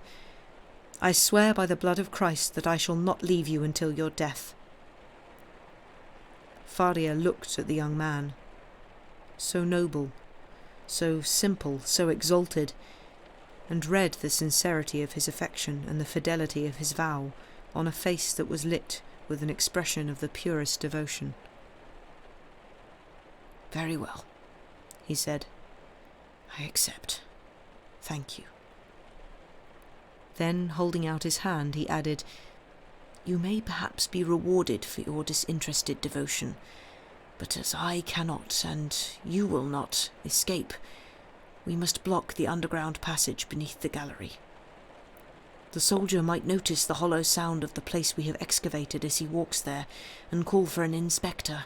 A: I swear by the blood of Christ that I shall not leave you until your death." Faria looked at the young man. So noble, so simple, so exalted, and read the sincerity of his affection and the fidelity of his vow on a face that was lit with an expression of the purest devotion. "Very well," he said. "I accept. Thank you." Then, holding out his hand, he added, "You may perhaps be rewarded for your disinterested devotion, but as I cannot, and you will not, escape, we must block the underground passage beneath the gallery. The soldier might notice the hollow sound of the place we have excavated as he walks there, and call for an inspector.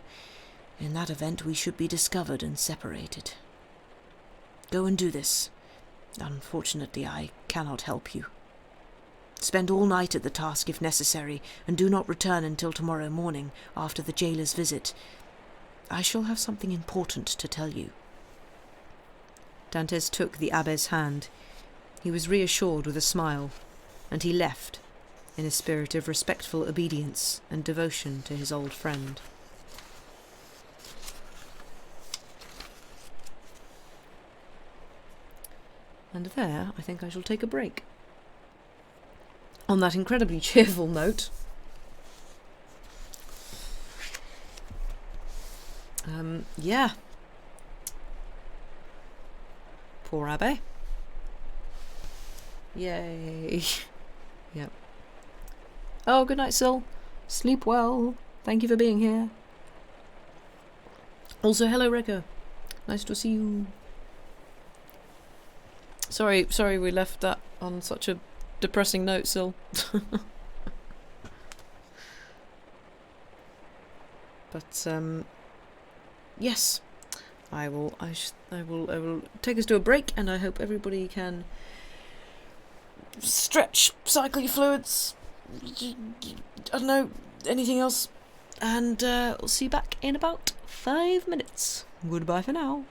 A: In that event we should be discovered and separated. Go and do this. Unfortunately, I cannot help you. Spend all night at the task if necessary, and do not return until tomorrow morning, after the jailer's visit. I shall have something important to tell you." Dantes took the Abbé's hand. He was reassured with a smile, and he left, in a spirit of respectful obedience and devotion to his old friend. And there, I think I shall take a break. On that incredibly cheerful note, yeah. Poor Abbé. Yay. Yep. Oh, good night, Syl. Sleep well. Thank you for being here. Also, hello, Rekka. Nice to see you. Sorry we left that on such a depressing note, Syl. But yes, I will take us to a break, and I hope everybody can stretch, cycle your fluids, I don't know, anything else, and we'll see you back in about 5 minutes. Goodbye for now.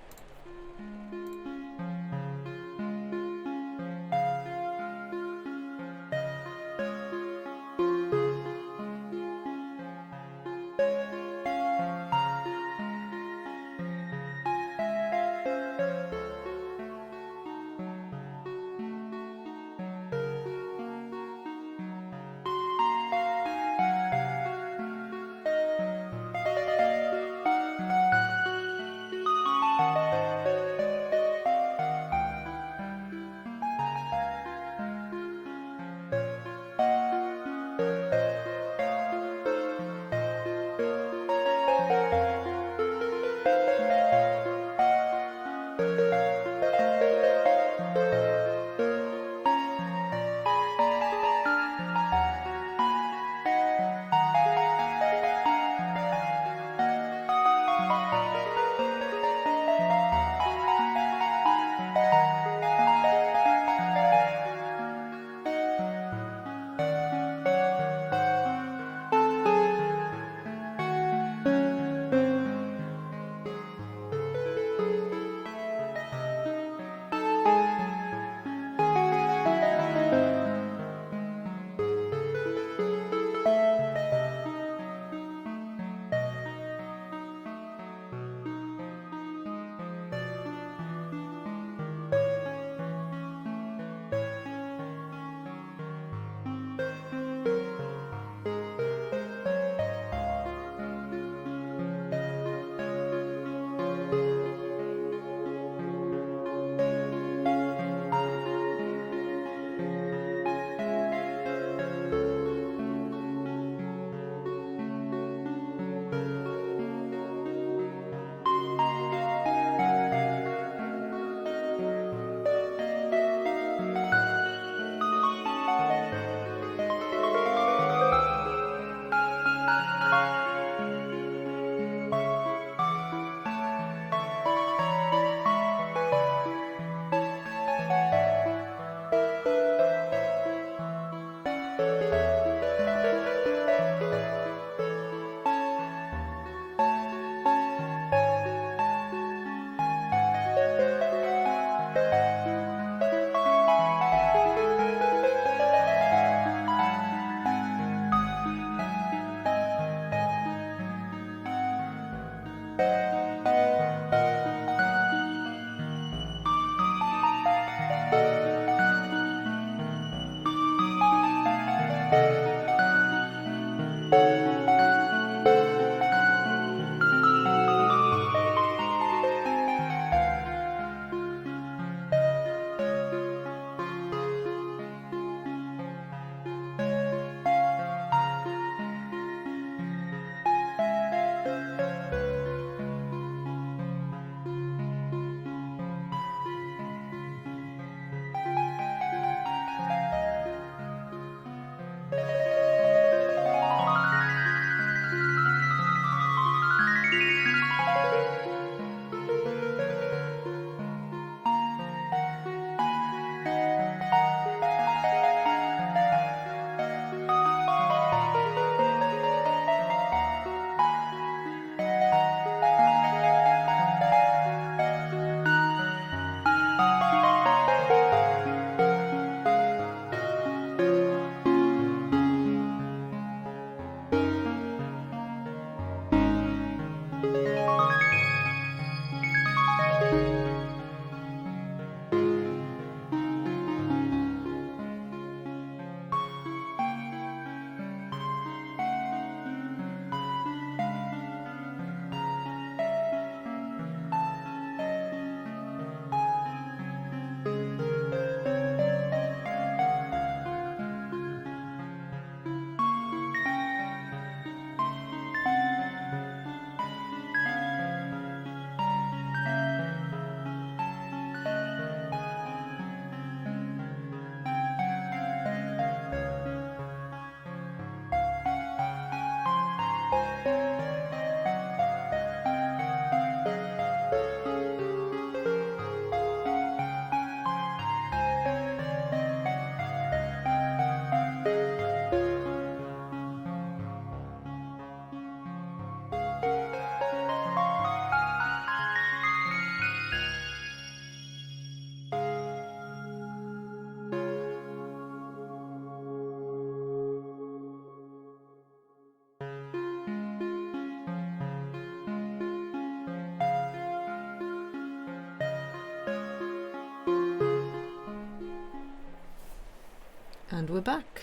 A: And we're back.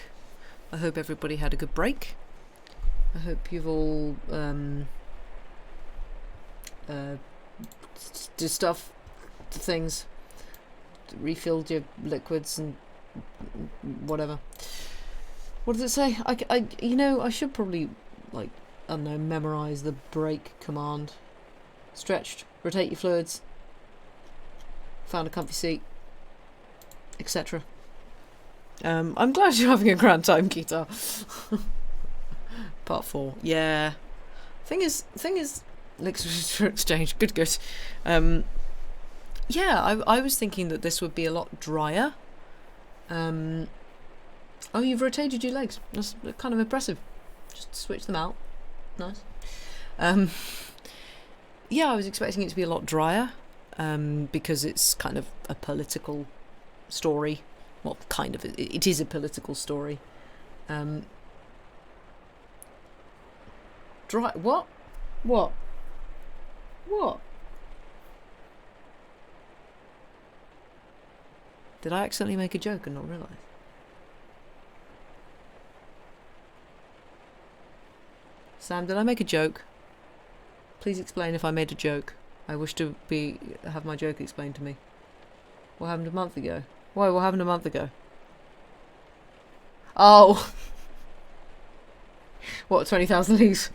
A: I hope everybody had a good break. I hope you've all do stuff, things, refilled your liquids and whatever. What does it say? I should probably, like, I don't know, memorize the break command. Stretched, rotate your fluids, found a comfy seat, etc. I'm glad you're having a grand time, Kita. Part 4. Yeah. Thing is, Elixir Exchange. Good. Yeah, I was thinking that this would be a lot drier. Oh, you've rotated your legs. That's kind of impressive. Just switch them out. Nice. Yeah, I was expecting it to be a lot drier, because it's kind of a political story. Well, kind of. It is a political story. Dry. What? Did I accidentally make a joke and not realise? Sam, did I make a joke? Please explain if I made a joke. I wish to have my joke explained to me. What happened a month ago? Why, what happened a month ago? Oh! What, 20,000 Leagues?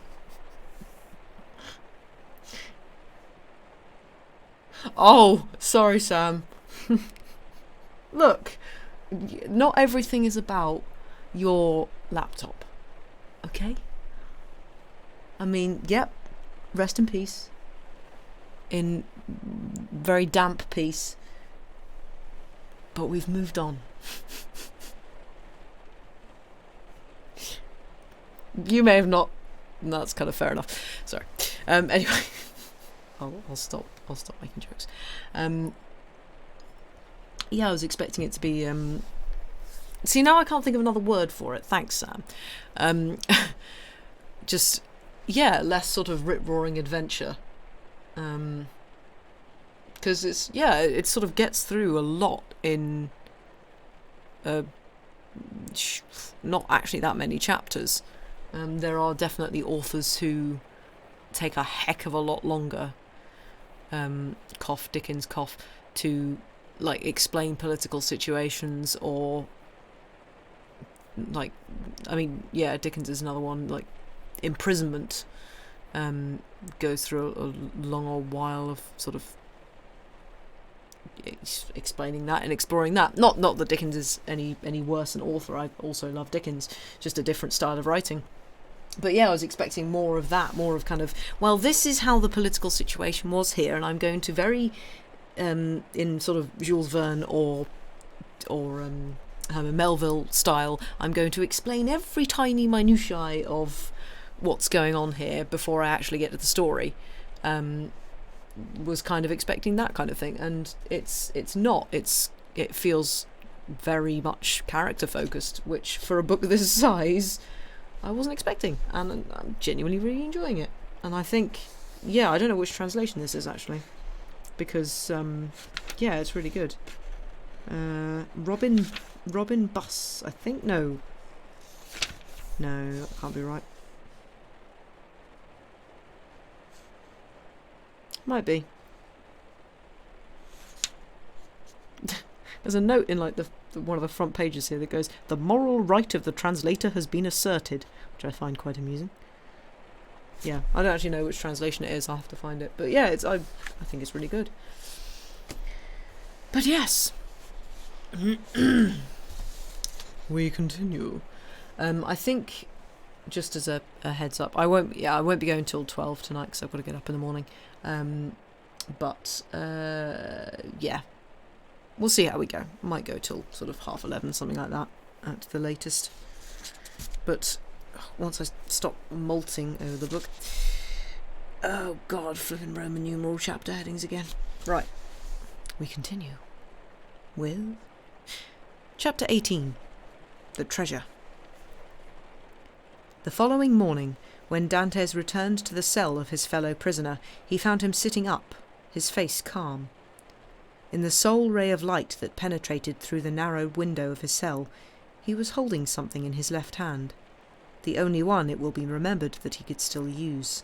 A: Oh, sorry, Sam. Look, not everything is about your laptop, okay? I mean, yep, rest in peace. In very damp peace. But we've moved on. You may have not. That's kind of fair enough. Sorry. Anyway, I'll stop making jokes. Yeah, I was expecting it to be. See, now I can't think of another word for it. Thanks, Sam. Just, yeah, less sort of rip-roaring adventure. Because it sort of gets through a lot in not actually that many chapters. There are definitely authors who take a heck of a lot longer, Dickens, to like explain political situations, or like, I mean, yeah, Dickens is another one. Like imprisonment goes through a long old while of sort of explaining that and exploring that. Not that Dickens is any worse an author. I also love Dickens, just a different style of writing. But yeah, I was expecting more of that, more of kind of, well, this is how the political situation was here, and I'm going to very in sort of Jules Verne or Herman Melville style, I'm going to explain every tiny minutiae of what's going on here before I actually get to the story. Was kind of expecting that kind of thing, and it's not. It feels very much character focused, which for a book this size I wasn't expecting, and I'm genuinely really enjoying it. And I think, yeah, I don't know which translation this is actually, because yeah, it's really good. Robin Buss, I think. No, that can't be right. Might be. There's a note in like the one of the front pages here that goes, "The moral right of the translator has been asserted," which I find quite amusing. Yeah, I don't actually know which translation it is. I'll have to find it. But yeah, I think it's really good. But yes, we continue. I think, just as a heads up, I won't be going till 12 tonight because I've got to get up in the morning. But yeah, we'll see how we go. Might go till sort of 11:30, something like that, at the latest. But once I stop molting over the book, oh god, flipping Roman numeral chapter headings again. Right, we continue with chapter 18, The Treasure. The following morning, when Dantes returned to the cell of his fellow prisoner, he found him sitting up, his face calm. In the sole ray of light that penetrated through the narrow window of his cell, He was holding something in his left hand, the only one, it will be remembered, that he could still use.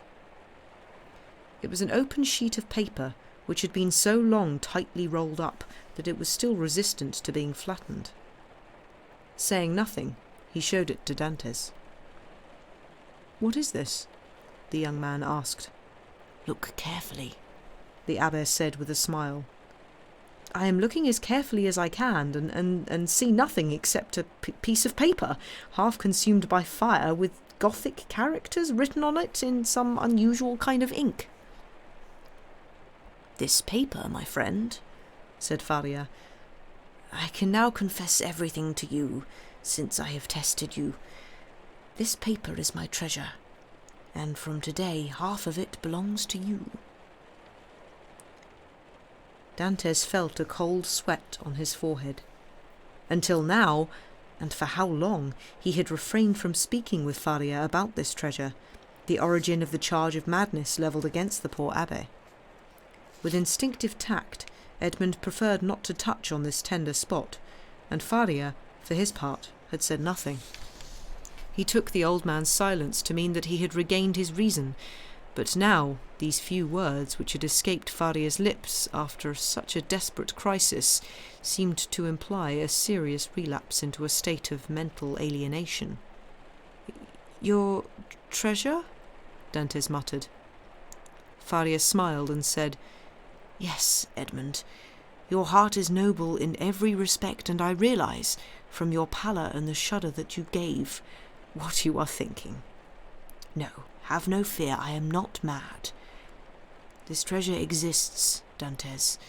A: It was an open sheet of paper which had been so long tightly rolled up that it was still resistant to being flattened. Saying nothing, he showed it to Dantes. "What is this?" the young man asked.
B: "Look carefully,"
A: the abbess said with a smile. "I am looking as carefully as I can, and see nothing except a piece of paper, half consumed by fire, with Gothic characters written on it in some unusual kind of ink."
B: "This paper, my friend," said Faria. "I can now confess everything to you, since I have tested you. This paper is my treasure, and from today half of it belongs to you."
A: Dantes felt a cold sweat on his forehead. Until now, and for how long, he had refrained from speaking with Faria about this treasure, the origin of the charge of madness levelled against the poor abbé. With instinctive tact, Edmund preferred not to touch on this tender spot, and Faria, for his part, had said nothing. He took the old man's silence to mean that he had regained his reason, but now these few words which had escaped Faria's lips after such a desperate crisis seemed to imply a serious relapse into a state of mental alienation. "Your treasure?" Dantes muttered.
B: Faria smiled and said, "Yes, Edmund, your heart is noble in every respect, and I realize, from your pallor and the shudder that you gave, what you are thinking. No, have no fear, I am not mad. This treasure exists, Dantes,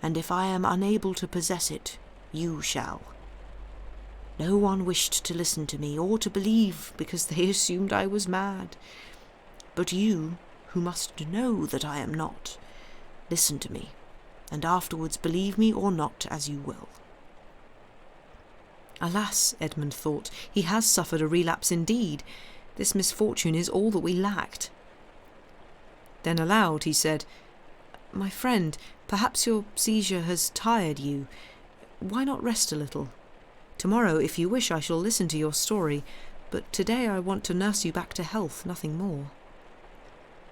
B: and if I am unable to possess it, you shall. No one wished to listen to me or to believe because they assumed I was mad. But you, who must know that I am not, listen to me, and afterwards believe me or not as you will."
A: Alas, Edmund thought, he has suffered a relapse indeed. This misfortune is all that we lacked. Then aloud he said, "My friend, perhaps your seizure has tired you. Why not rest a little? Tomorrow, if you wish, I shall listen to your story, but today I want to nurse you back to health, nothing more."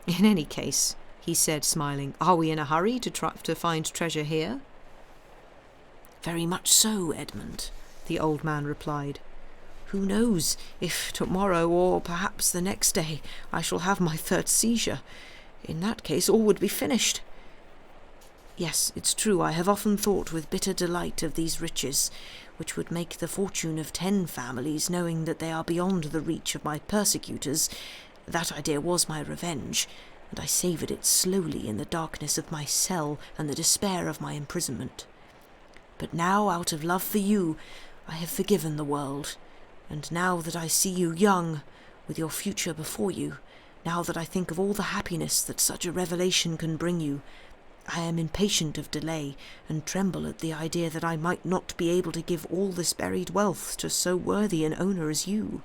A: "In any case," he said, smiling, "are we in a hurry to find treasure here?"
B: "Very much so, Edmund," the old man replied.
A: "Who knows if tomorrow, or perhaps the next day, I shall have my third seizure. In that case all would be finished. Yes, it's true, I have often thought with bitter delight of these riches, which would make the fortune of 10 families, knowing that they are beyond the reach of my persecutors. That idea was my revenge, and I savoured it slowly in the darkness of my cell and the despair of my imprisonment. But now, out of love for you, I have forgiven the world, and now that I see you young, with your future before you, now that I think of all the happiness that such a revelation can bring you, I am impatient of delay, and tremble at the idea that I might not be able to give all this buried wealth to so worthy an owner as you."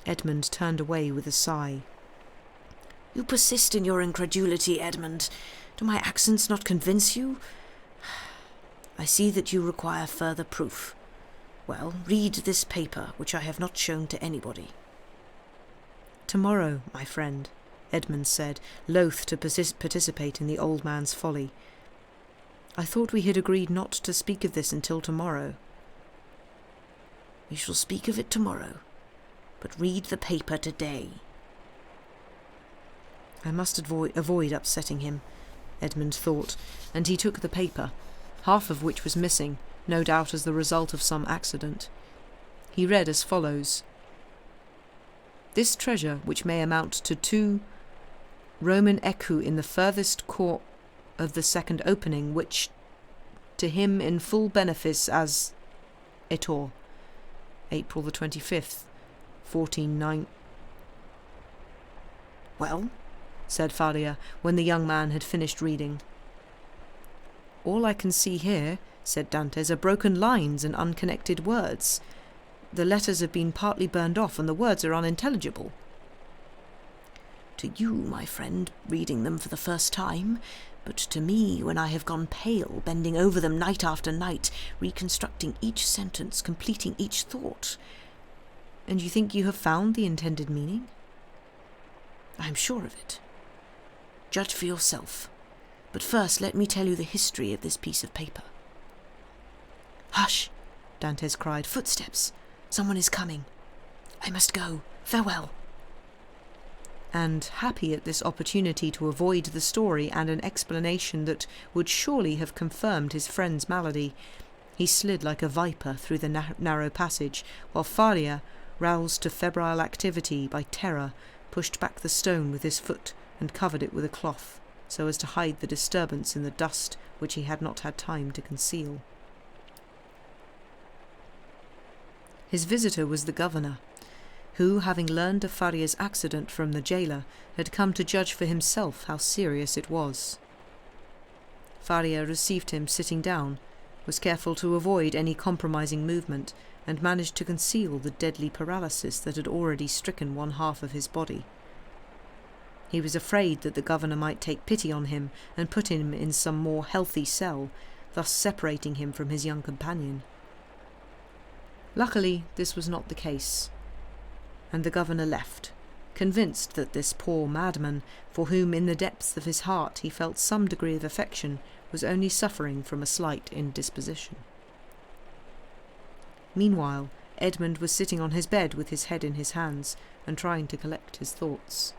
A: Edmund turned away with a sigh.
B: "You persist in your incredulity, Edmund. Do my accents not convince you? I see that you require further proof. Well, read this paper, which I have not shown to anybody."
A: "Tomorrow, my friend," Edmund said, loath to participate in the old man's folly. "I thought we had agreed not to speak of this until tomorrow."
B: "We shall speak of it tomorrow, but read the paper today."
A: I must avoid upsetting him, Edmund thought, and he took the paper, half of which was missing, no doubt as the result of some accident. He read as follows: "This treasure, which may amount to 2 Roman ecu in the furthest court of the second opening, which to him in full benefice as Etor, April the 25th, 1409.
B: "Well?"
A: said Faria, when the young man had finished reading. "All I can see here," said Dantes, "are broken lines and unconnected words. The letters have been partly burned off, and the words are unintelligible."
B: "To you, my friend, reading them for the first time, But to me, when I have gone pale, bending over them night after night, reconstructing each sentence, completing each thought...
A: And you think you have found the intended meaning?
B: I am sure of it. Judge for yourself. But first let me tell you the history of this piece of paper. Hush, Dantes cried. Footsteps. Someone is coming. I must go. Farewell.
A: And, happy at this opportunity to avoid the story and an explanation that would surely have confirmed his friend's malady, he slid like a viper through the narrow passage, while Faria, roused to febrile activity by terror, pushed back the stone with his foot and covered it with a cloth, so as to hide the disturbance in the dust which he had not had time to conceal. His visitor was the governor, who, having learned of Faria's accident from the jailer, had come to judge for himself how serious it was. Faria received him sitting down, was careful to avoid any compromising movement, and managed to conceal the deadly paralysis that had already stricken one half of his body. He was afraid that the governor might take pity on him and put him in some more healthy cell, thus separating him from his young companion. Luckily, this was not the case, and the governor left, convinced that this poor madman, for whom in the depths of his heart he felt some degree of affection, was only suffering from a slight indisposition. Meanwhile, Edmund was sitting on his bed with his head in his hands and trying to collect his thoughts.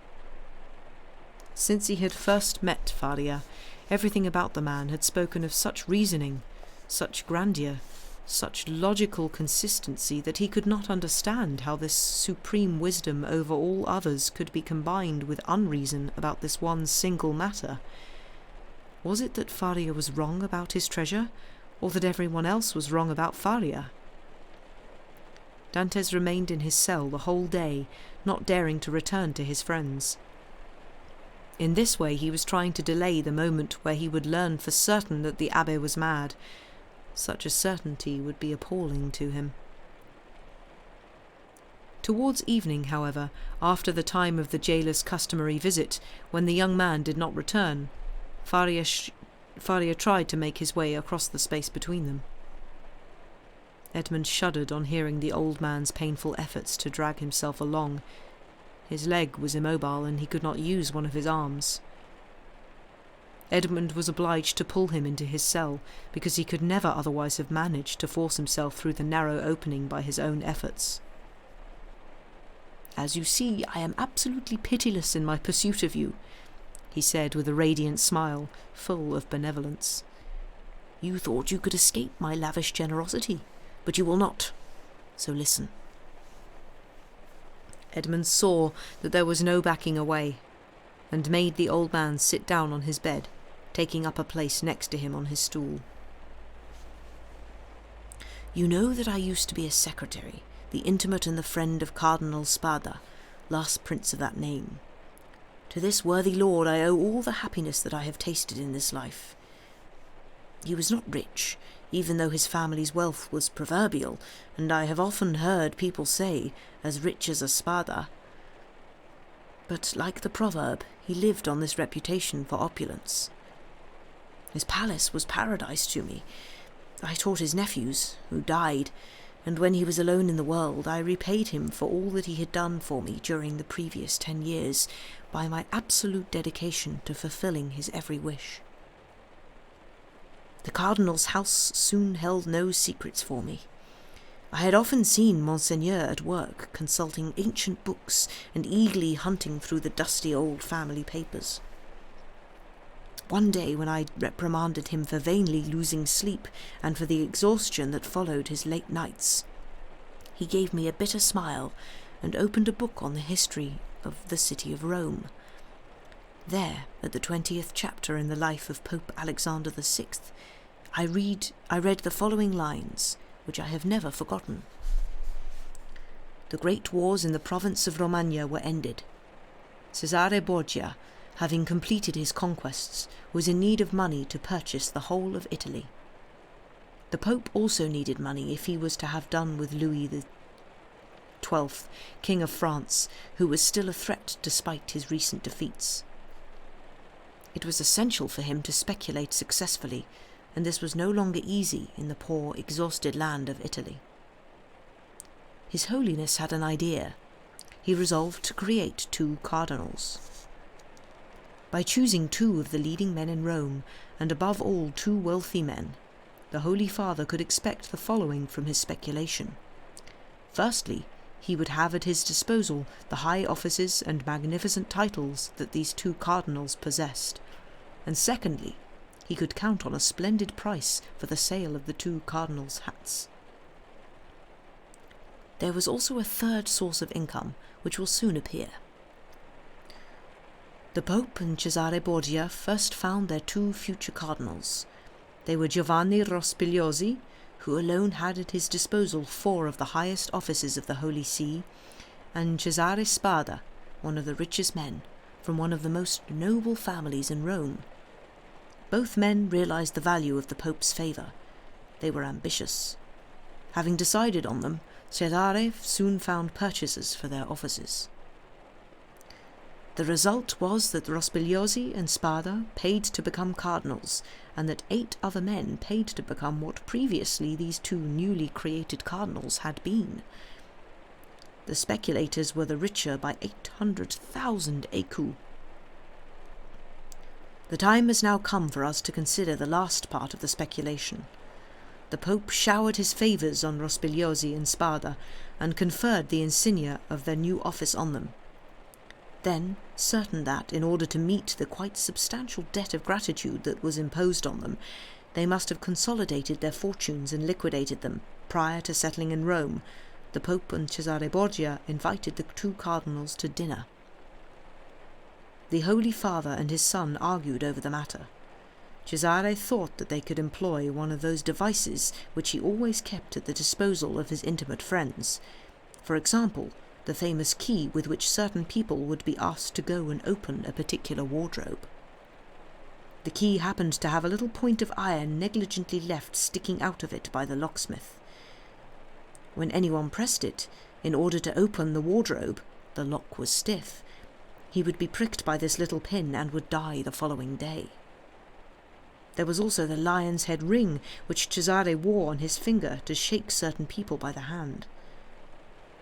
A: Since he had first met Faria, everything about the man had spoken of such reasoning, such grandeur, such logical consistency that he could not understand how this supreme wisdom over all others could be combined with unreason about this one single matter. Was it that Faria was wrong about his treasure, or that everyone else was wrong about Faria? Dantes remained in his cell the whole day, not daring to return to his friends. In this way he was trying to delay the moment where he would learn for certain that the Abbé was mad. Such a certainty would be appalling to him. Towards evening, however, after the time of the jailer's customary visit, when the young man did not return, Faria tried to make his way across the space between them. Edmund shuddered on hearing the old man's painful efforts to drag himself along. His leg was immobile, and he could not use one of his arms. Edmund was obliged to pull him into his cell, because he could never otherwise have managed to force himself through the narrow opening by his own efforts. "As you see, I am absolutely pitiless in my pursuit of you," he said with a radiant smile, full of benevolence. "You thought you could escape my lavish generosity, but you will not. So listen." Edmund saw that there was no backing away, and made the old man sit down on his bed, taking up a place next to him on his stool. "You know that I used to be a secretary, the intimate and the friend of Cardinal Spada, last prince of that name. To this worthy lord I owe all the happiness that I have tasted in this life. He was not rich, even though his family's wealth was proverbial, and I have often heard people say, as rich as a Spada. But, like the proverb, he lived on this reputation for opulence. His palace was paradise to me. I taught his nephews, who died, and when he was alone in the world, I repaid him for all that he had done for me during the previous 10 years by my absolute dedication to fulfilling his every wish. The Cardinal's house soon held no secrets for me. I had often seen Monseigneur at work, consulting ancient books and eagerly hunting through the dusty old family papers. One day, when I reprimanded him for vainly losing sleep and for the exhaustion that followed his late nights, he gave me a bitter smile and opened a book on the history of the city of Rome. There, at the 20th chapter in the life of Pope Alexander VI, I read the following lines, which I have never forgotten. The great wars in the province of Romagna were ended. Cesare Borgia, having completed his conquests, was in need of money to purchase the whole of Italy. The Pope also needed money if he was to have done with Louis XII, King of France, who was still a threat despite his recent defeats.
B: It was essential for him to speculate successfully, and this was no longer easy in the poor, exhausted land of Italy. His Holiness had an idea. He resolved to create 2 cardinals. By choosing 2 of the leading men in Rome, and above all 2 wealthy men, the Holy Father could expect the following from his speculation. Firstly, he would have at his disposal the high offices and magnificent titles that these 2 cardinals possessed, and secondly, he could count on a splendid price for the sale of the 2 cardinals' hats. There was also a third source of income, which will soon appear. The Pope and Cesare Borgia first found their 2 future cardinals. They were Giovanni Rospigliosi, who alone had at his disposal 4 of the highest offices of the Holy See, and Cesare Spada, one of the richest men, from one of the most noble families in Rome. Both men realized the value of the Pope's favour. They were ambitious. Having decided on them, Cesare soon found purchasers for their offices. The result was that Rospigliosi and Spada paid to become cardinals, and that 8 other men paid to become what previously these 2 newly created cardinals had been. The speculators were the richer by 800,000 écus. The time has now come for us to consider the last part of the speculation. The Pope showered his favours on Rospigliosi and Spada, and conferred the insignia of their new office on them. Then, certain that, in order to meet the quite substantial debt of gratitude that was imposed on them, they must have consolidated their fortunes and liquidated them, prior to settling in Rome, the Pope and Cesare Borgia invited the 2 cardinals to dinner. The Holy Father and his son argued over the matter. Cesare thought that they could employ one of those devices which he always kept at the disposal of his intimate friends. For example, the famous key with which certain people would be asked to go and open a particular wardrobe. The key happened to have a little point of iron negligently left sticking out of it by the locksmith. When anyone pressed it, in order to open the wardrobe, the lock was stiff. He would be pricked by this little pin and would die the following day. There was also the lion's head ring, which Cesare wore on his finger to shake certain people by the hand.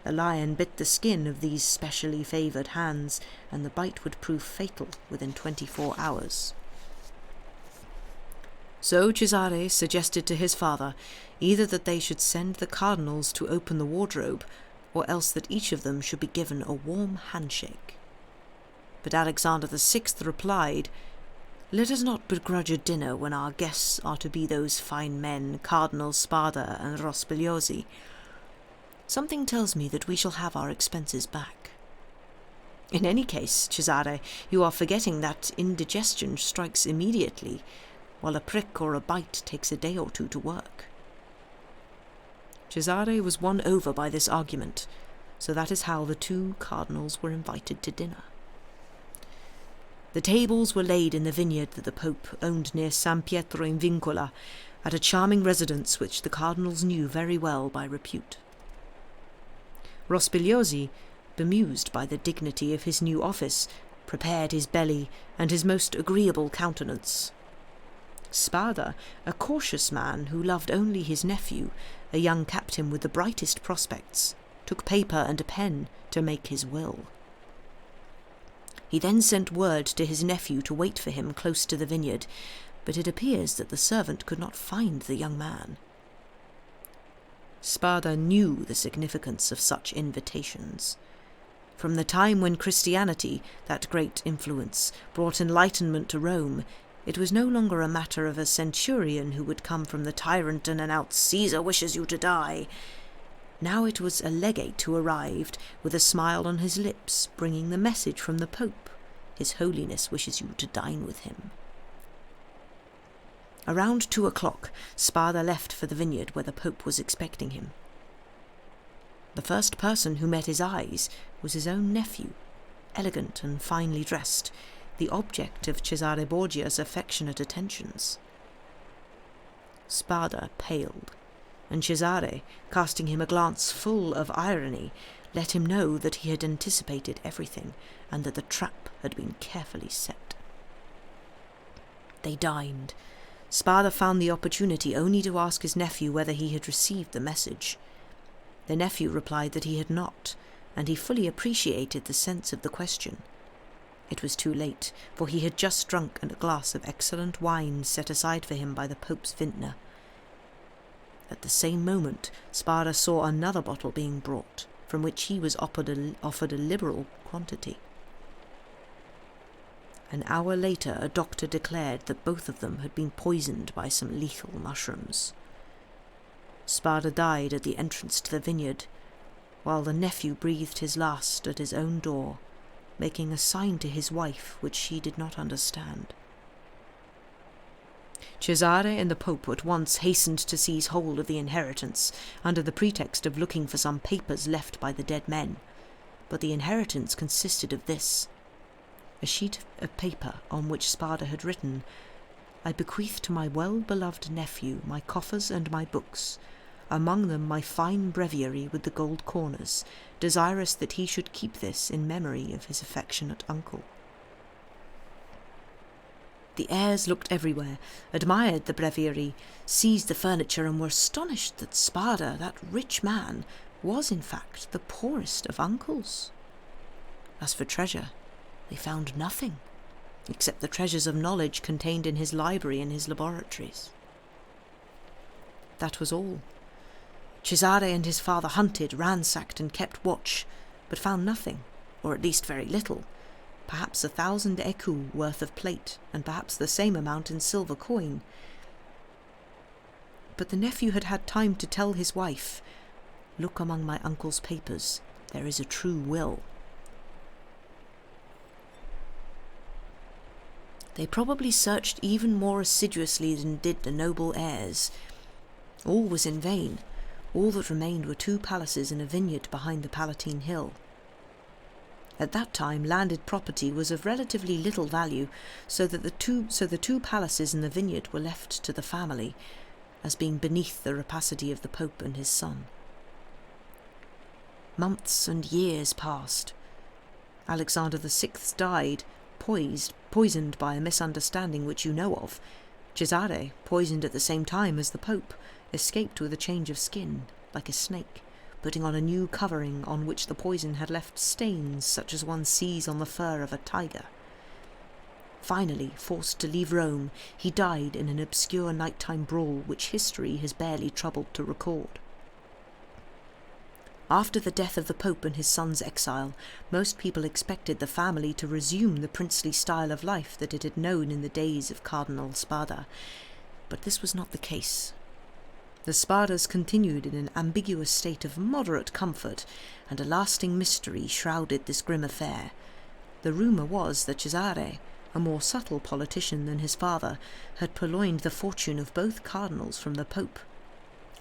B: The lion bit the skin of these specially favoured hands, and the bite would prove fatal within 24 hours. So Cesare suggested to his father either that they should send the cardinals to open the wardrobe, or else that each of them should be given a warm handshake. But Alexander VI replied, "Let us not begrudge a dinner when our guests are to be those fine men, Cardinal Spada and Rospigliosi. Something tells me that we shall have our expenses back." "In any case, Cesare, you are forgetting that indigestion strikes immediately, while a prick or a bite takes a day or 2 to work." Cesare was won over by this argument, so that is how the 2 cardinals were invited to dinner. The tables were laid in the vineyard that the Pope owned near San Pietro in Vincola, at a charming residence which the cardinals knew very well by repute. Rospigliosi, bemused by the dignity of his new office, prepared his belly and his most agreeable countenance. Spada, a cautious man who loved only his nephew, a young captain with the brightest prospects, took paper and a pen to make his will. He then sent word to his nephew to wait for him close to the vineyard, but it appears that the servant could not find the young man. Spada knew the significance of such invitations. From the time when Christianity, that great influence, brought enlightenment to Rome, it was no longer a matter of a centurion who would come from the tyrant and announce, "Caesar wishes you to die." Now it was a legate who arrived, with a smile on his lips, bringing the message from the Pope, "His Holiness wishes you to dine with him." Around 2 o'clock, Spada left for the vineyard where the Pope was expecting him. The first person who met his eyes was his own nephew, elegant and finely dressed, the object of Cesare Borgia's affectionate attentions. Spada paled, and Cesare, casting him a glance full of irony, let him know that he had anticipated everything, and that the trap had been carefully set. They dined. Spada found the opportunity only to ask his nephew whether he had received the message. The nephew replied that he had not, and he fully appreciated the sense of the question. It was too late, for he had just drunk a glass of excellent wine set aside for him by the Pope's vintner. At the same moment, Spada saw another bottle being brought, from which he was offered a liberal quantity. An hour later, a doctor declared that both of them had been poisoned by some lethal mushrooms. Spada died at the entrance to the vineyard, while the nephew breathed his last at his own door, making a sign to his wife which she did not understand. Cesare and the Pope at once hastened to seize hold of the inheritance, under the pretext of looking for some papers left by the dead men. But the inheritance consisted of this: a sheet of paper on which Spada had written, "I bequeath to my well-beloved nephew my coffers and my books, among them my fine breviary with the gold corners, desirous that he should keep this in memory of his affectionate uncle." The heirs looked everywhere, admired the breviary, seized the furniture, and were astonished that Spada, that rich man, was in fact the poorest of uncles. As for treasure, they found nothing, except the treasures of knowledge contained in his library and his laboratories. That was all. Cesare and his father hunted, ransacked, and kept watch, but found nothing, or at least very little. Perhaps 1,000 écus worth of plate, and perhaps the same amount in silver coin. But the nephew had had time to tell his wife, "Look among my uncle's papers. There is a true will." They probably searched even more assiduously than did the noble heirs. All was in vain. All that remained were 2 palaces and a vineyard behind the Palatine Hill. At that time, landed property was of relatively little value, so the two palaces and the vineyard were left to the family, as being beneath the rapacity of the Pope and his son. Months and years passed. Alexander VI died, poisoned by a misunderstanding which you know of. Cesare, poisoned at the same time as the Pope, escaped with a change of skin, like a snake, putting on a new covering on which the poison had left stains such as one sees on the fur of a tiger. Finally, forced to leave Rome, he died in an obscure nighttime brawl which history has barely troubled to record. After the death of the Pope and his son's exile, most people expected the family to resume the princely style of life that it had known in the days of Cardinal Spada, but this was not the case. The Spadas continued in an ambiguous state of moderate comfort, and a lasting mystery shrouded this grim affair. The rumour was that Cesare, a more subtle politician than his father, had purloined the fortune of both cardinals from the Pope.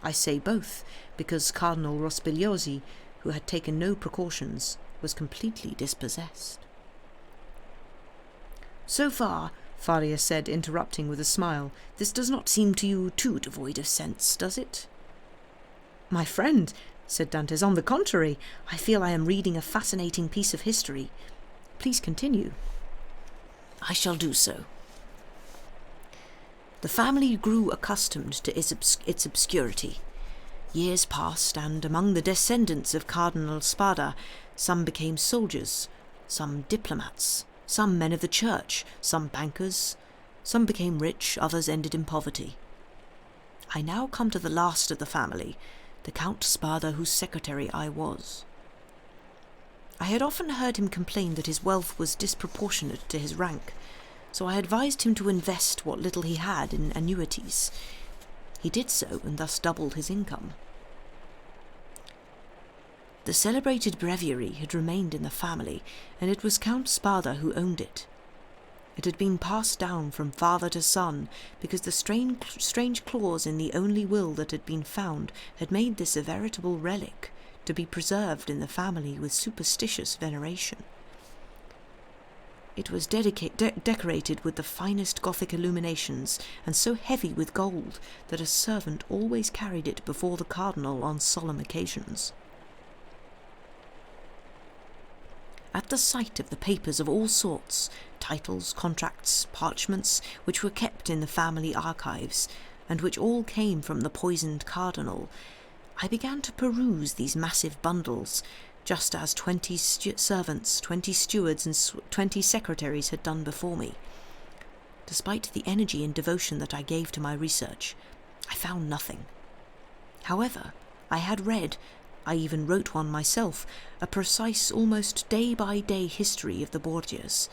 B: I say both, because Cardinal Rospigliosi, who had taken no precautions, was completely dispossessed. "So far," Faria said, interrupting with a smile, "this does not seem to you too devoid of sense, does it?" "My friend," said Dantes, "on the contrary, I feel I am reading a fascinating piece of history. Please continue." "I shall do so. The family grew accustomed to its obscurity. Years passed, and among the descendants of Cardinal Spada, some became soldiers, some diplomats, some men of the church, some bankers, some became rich, others ended in poverty. I now come to the last of the family, the Count Spada, whose secretary I was. I had often heard him complain that his wealth was disproportionate to his rank, so I advised him to invest what little he had in annuities. He did so, and thus doubled his income. The celebrated breviary had remained in the family, and it was Count Spada who owned it. It had been passed down from father to son, because the strange clause in the only will that had been found had made this a veritable relic, to be preserved in the family with superstitious veneration. It was decorated with the finest Gothic illuminations, and so heavy with gold that a servant always carried it before the cardinal on solemn occasions. At the sight of the papers of all sorts, titles, contracts, parchments, which were kept in the family archives, and which all came from the poisoned cardinal, I began to peruse these massive bundles, just as 20 servants, 20 stewards, and 20 secretaries had done before me. Despite the energy and devotion that I gave to my research, I found nothing. However, I had read, I even wrote one myself, a precise, almost day-by-day history of the Borgias,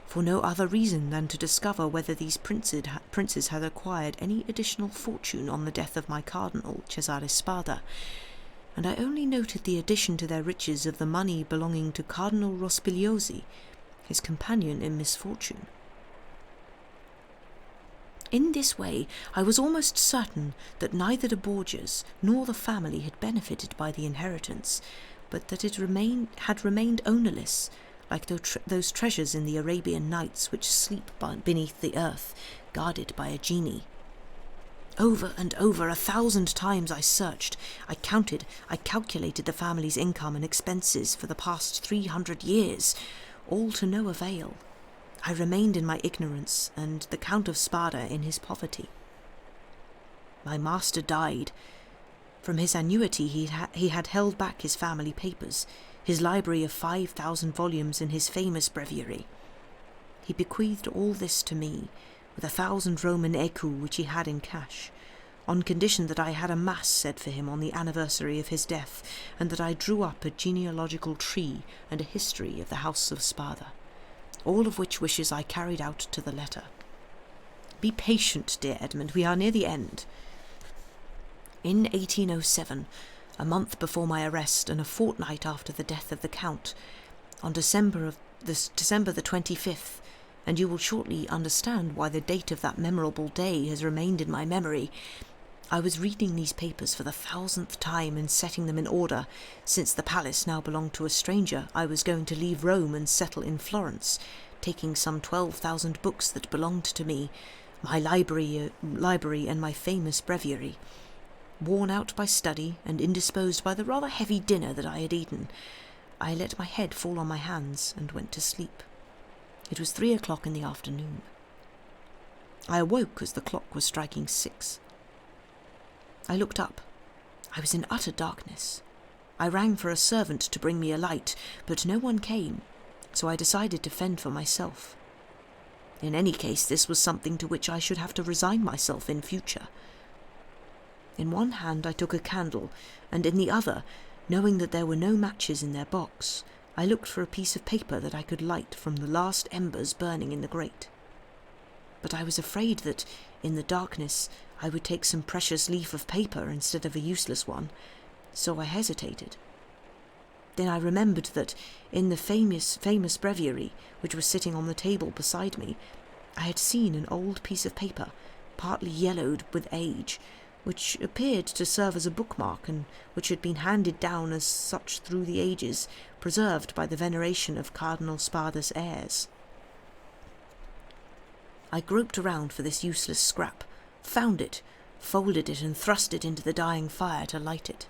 B: for no other reason than to discover whether these princes had acquired any additional fortune on the death of my cardinal, Cesare Spada, and I only noted the addition to their riches of the money belonging to Cardinal Rospigliosi, his companion in misfortune. In this way, I was almost certain that neither the Borgias nor the family had benefited by the inheritance, but that it had remained ownerless, like those treasures in the Arabian Nights which sleep beneath the earth, guarded by a genie. Over and over, 1,000 times I searched, I counted, I calculated the family's income and expenses for the past 300 years, all to no avail. I remained in my ignorance, and the Count of Spada in his poverty. My master died. From his annuity he had held back his family papers, his library of 5,000 volumes and his famous breviary. He bequeathed all this to me, with 1,000 Roman écus which he had in cash, on condition that I had a mass said for him on the anniversary of his death, and that I drew up a genealogical tree and a history of the House of Spada. All of which wishes I carried out to the letter. Be patient, dear Edmund, we are near the end. In 1807, a month before my arrest and a fortnight after the death of the Count, on December the 25th, and you will shortly understand why the date of that memorable day has remained in my memory, I was reading these papers for the 1,000th time and setting them in order, since the palace now belonged to a stranger. I was going to leave Rome and settle in Florence, taking some 12,000 books that belonged to me, my library and my famous breviary. Worn out by study and indisposed by the rather heavy dinner that I had eaten, I let my head fall on my hands and went to sleep. It was 3 o'clock in the afternoon. I awoke as the clock was striking 6. I looked up. I was in utter darkness. I rang for a servant to bring me a light, but no one came, so I decided to fend for myself. In any case, this was something to which I should have to resign myself in future. In one hand I took a candle, and in the other, knowing that there were no matches in their box, I looked for a piece of paper that I could light from the last embers burning in the grate. But I was afraid that, in the darkness, I would take some precious leaf of paper instead of a useless one, so I hesitated. Then I remembered that, in the famous breviary, which was sitting on the table beside me, I had seen an old piece of paper, partly yellowed with age, which appeared to serve as a bookmark, and which had been handed down as such through the ages, preserved by the veneration of Cardinal Spada's heirs. I groped around for this useless scrap, found it, folded it, and thrust it into the dying fire to light it.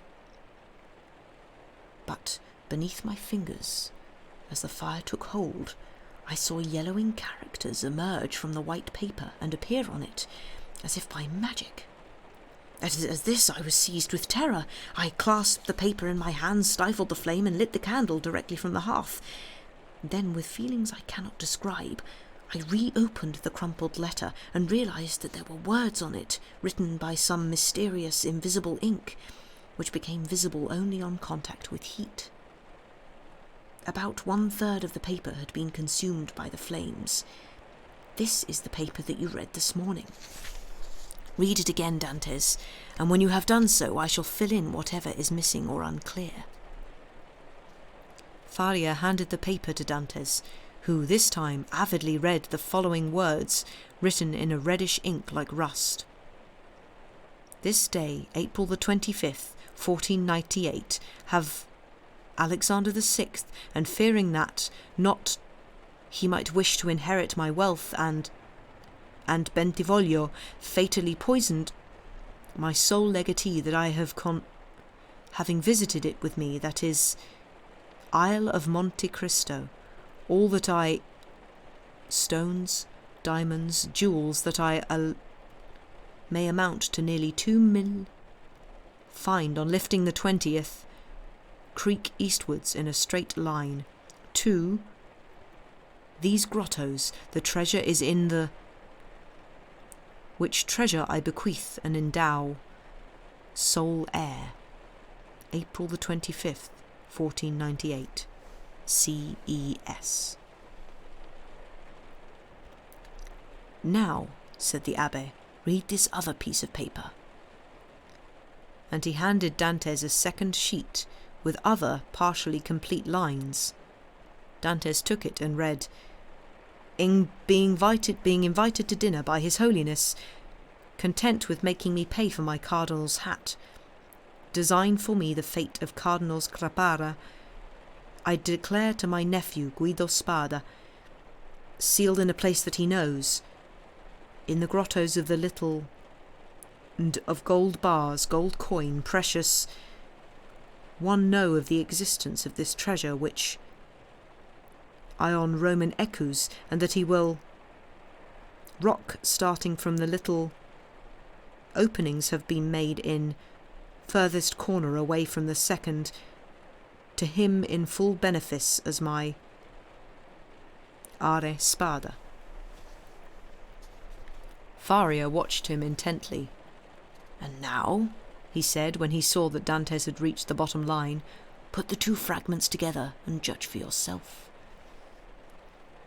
B: But beneath my fingers, as the fire took hold, I saw yellowing characters emerge from the white paper and appear on it, as if by magic. As this, I was seized with terror. I clasped the paper in my hands, stifled the flame, and lit the candle directly from the hearth. Then, with feelings I cannot describe, I reopened the crumpled letter and realized that there were words on it, written by some mysterious, invisible ink, which became visible only on contact with heat. About 1/3 of the paper had been consumed by the flames. This is the paper that you read this morning. Read it again, Dantes, and when you have done so, I shall fill in whatever is missing or unclear.
A: Faria handed the paper to Dantes, who this time avidly read the following words, written in a reddish ink like rust. This day, April the 25th, 1498, have Alexander VI, and fearing that not he might wish to inherit my wealth, and Bentivoglio fatally poisoned my sole legatee that I have having visited it with me, that is, Isle of Monte Cristo, all that I... stones, diamonds, jewels that I may amount to nearly 2 mil... find on lifting the 20th creek eastwards in a straight line. 2. These grottos, the treasure is in the... which treasure I bequeath and endow, sole heir. April the 25th, 1498. C.E.S. Now, said the Abbé, read this other piece of paper. And he handed Dantes a second sheet with other partially complete lines. Dantes took it and read, being invited to dinner by His Holiness, content with making me pay for my cardinal's hat, design for me the fate of Cardinals Grappara, I declare to my nephew Guido Spada, sealed in a place that he knows, in the grottos of the little... and of gold bars, gold coin, precious... one know of the existence of this treasure which I on Roman ecus, and that he will rock starting from the little openings have been made in furthest corner away from the second, to him in full benefice as my Are Spada. Faria watched him intently. And now, he said, when he saw that Dantes had reached the bottom line, put the 2 fragments together and judge for yourself.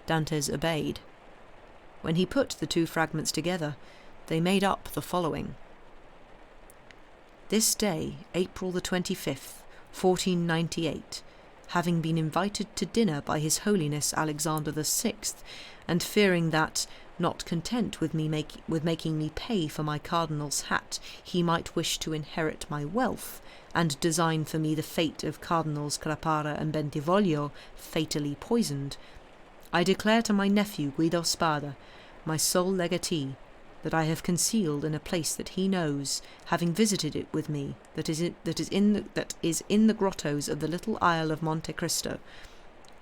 A: Dantes obeyed. When he put the 2 fragments together, they made up the following. This day, April the 25th, 1498, having been invited to dinner by His Holiness Alexander VI, and fearing that, not content with making me pay for my cardinal's hat, he might wish to inherit my wealth, and design for me the fate of Cardinals Grappara and Bentivoglio, fatally poisoned, I declare to my nephew Guido Spada, my sole legatee, that I have concealed in a place that he knows, having visited it with me, that is in the grottos of the little isle of Monte Cristo,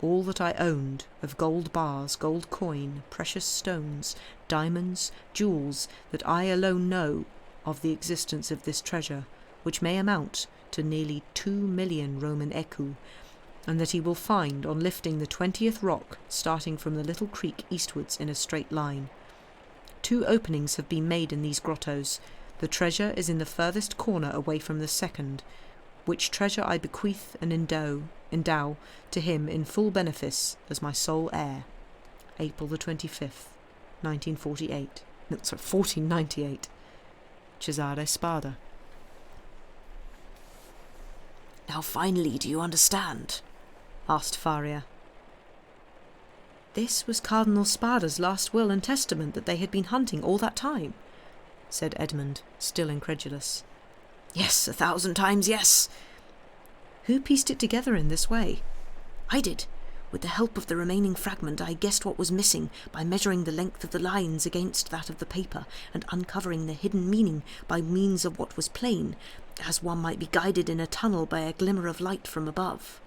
A: all that I owned of gold bars, gold coin, precious stones, diamonds, jewels, that I alone know of the existence of this treasure, which may amount to nearly 2 million Roman ecu, and that he will find on lifting the 20th rock, starting from the little creek eastwards in a straight line. 2 openings have been made in these grottos. The treasure is in the furthest corner away from the second, which treasure I bequeath and endow to him in full benefice as my sole heir. April the 25th, 1498. Cesare Spada. Now finally, do you understand? Asked Faria. This was Cardinal Spada's last will and testament that they had been hunting all that time, said Edmund, still incredulous. Yes, 1,000 times yes. Who pieced it together in this way? I did. With the help of the remaining fragment, I guessed what was missing by measuring the length of the lines against that of the paper and uncovering the hidden meaning by means of what was plain, as one might be guided in a tunnel by a glimmer of light from above.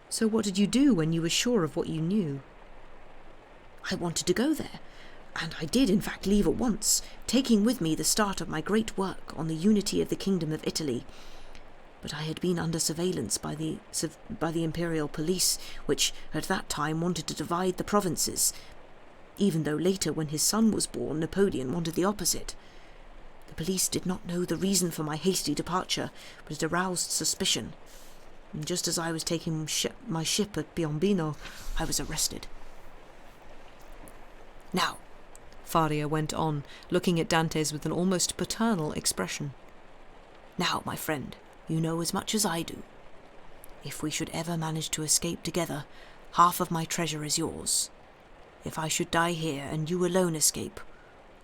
A: So what did you do when you were sure of what you knew? I wanted to go there, and I did in fact leave at once, taking with me the start of my great work on the unity of the Kingdom of Italy. But I had been under surveillance by the imperial police, which at that time wanted to divide the provinces, even though later, when his son was born, Napoleon wanted the opposite. The police did not know the reason for my hasty departure, but it aroused suspicion. And just as I was taking my ship at Piombino, I was arrested. Now, Faria went on, looking at Dantes with an almost paternal expression. Now, my friend, you know as much as I do. If we should ever manage to escape together, half of my treasure is yours. If I should die here and you alone escape,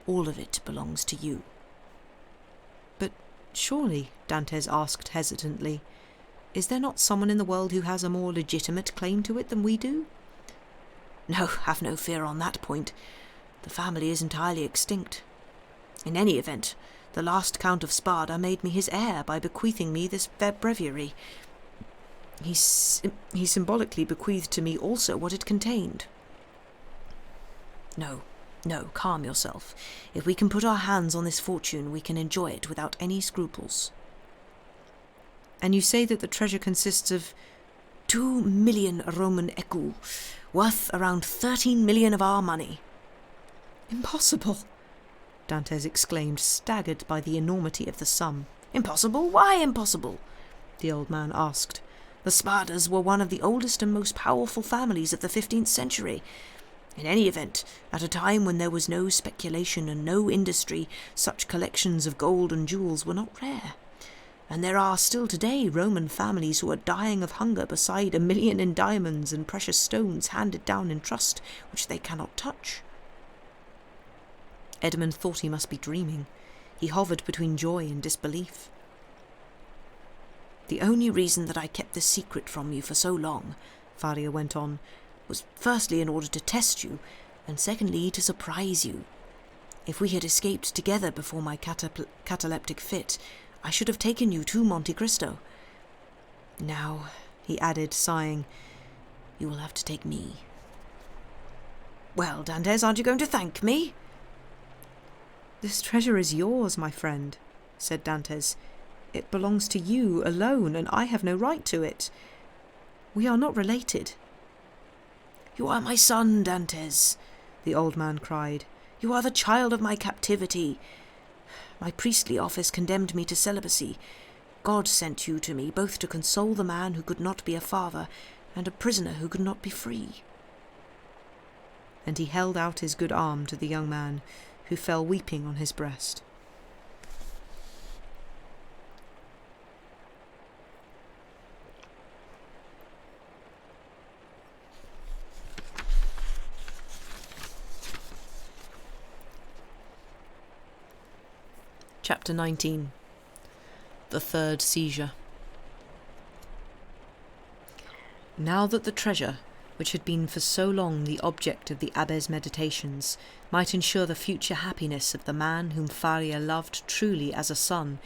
A: all of it belongs to you. But surely, Dantes asked hesitantly, is there not someone in the world who has a more legitimate claim to it than we do? No, have no fear on that point. The family is entirely extinct. In any event, the last Count of Spada made me his heir by bequeathing me this breviary.
B: He symbolically bequeathed to me also what it contained. No, calm yourself. If we can put our hands on this fortune, we can enjoy it without any scruples.
A: And you say that the treasure consists of
B: 2 million Roman écus, worth around 13 million of our money.
A: Impossible, Dantes exclaimed, staggered by the enormity of the sum.
B: Impossible? Why impossible? The old man asked. The Spadas were one of the oldest and most powerful families of the 15th century. In any event, at a time when there was no speculation and no industry, such collections of gold and jewels were not rare. And there are still today Roman families who are dying of hunger beside 1 million in diamonds and precious stones handed down in trust, which they cannot touch.
A: Edmund thought he must be dreaming. He hovered between joy and disbelief.
B: The only reason that I kept this secret from you for so long, Faria went on, was firstly in order to test you, and secondly to surprise you. If we had escaped together before my cataleptic fit, I should have taken you to Monte Cristo. Now, he added, sighing, you will have to take me. Well, Dantes, aren't you going to thank me?
A: This treasure is yours, my friend, said Dantes. It belongs to you alone, and I have no right to it. We are not related.
B: You are my son, Dantes, the old man cried. You are the child of my captivity. My priestly office condemned me to celibacy. God sent you to me, both to console the man who could not be a father, and a prisoner who could not be free.
A: And he held out his good arm to the young man, who fell weeping on his breast. Chapter 19. The Third Seizure. Now that the treasure, which had been for so long the object of the Abbess' meditations, might ensure the future happiness of the man whom Faria loved truly as a son,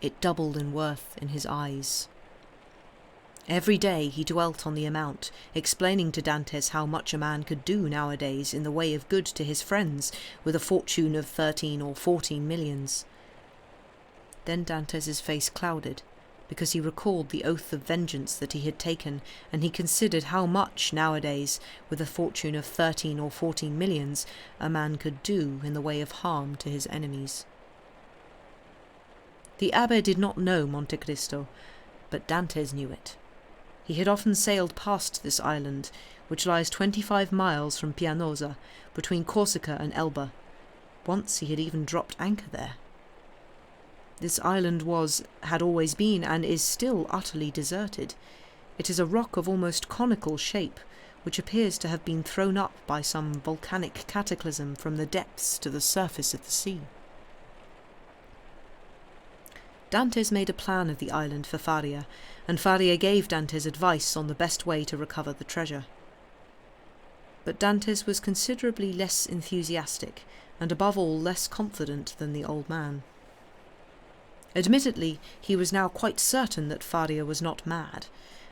A: it doubled in worth in his eyes. Every day he dwelt on the amount, explaining to Dantes how much a man could do nowadays in the way of good to his friends with a fortune of 13 or 14 millions. Then Dantes's face clouded, because he recalled the oath of vengeance that he had taken, and he considered how much, nowadays, with a fortune of 13 or 14 millions, a man could do in the way of harm to his enemies. The Abbé did not know Monte Cristo, but Dantes knew it. He had often sailed past this island, which lies 25 miles from Pianosa, between Corsica and Elba. Once he had even dropped anchor there. This island had always been, and is still utterly deserted. It is a rock of almost conical shape, which appears to have been thrown up by some volcanic cataclysm from the depths to the surface of the sea. Dantes made a plan of the island for Faria, and Faria gave Dantes advice on the best way to recover the treasure. But Dantes was considerably less enthusiastic, and above all less confident than the old man. Admittedly, he was now quite certain that Faria was not mad,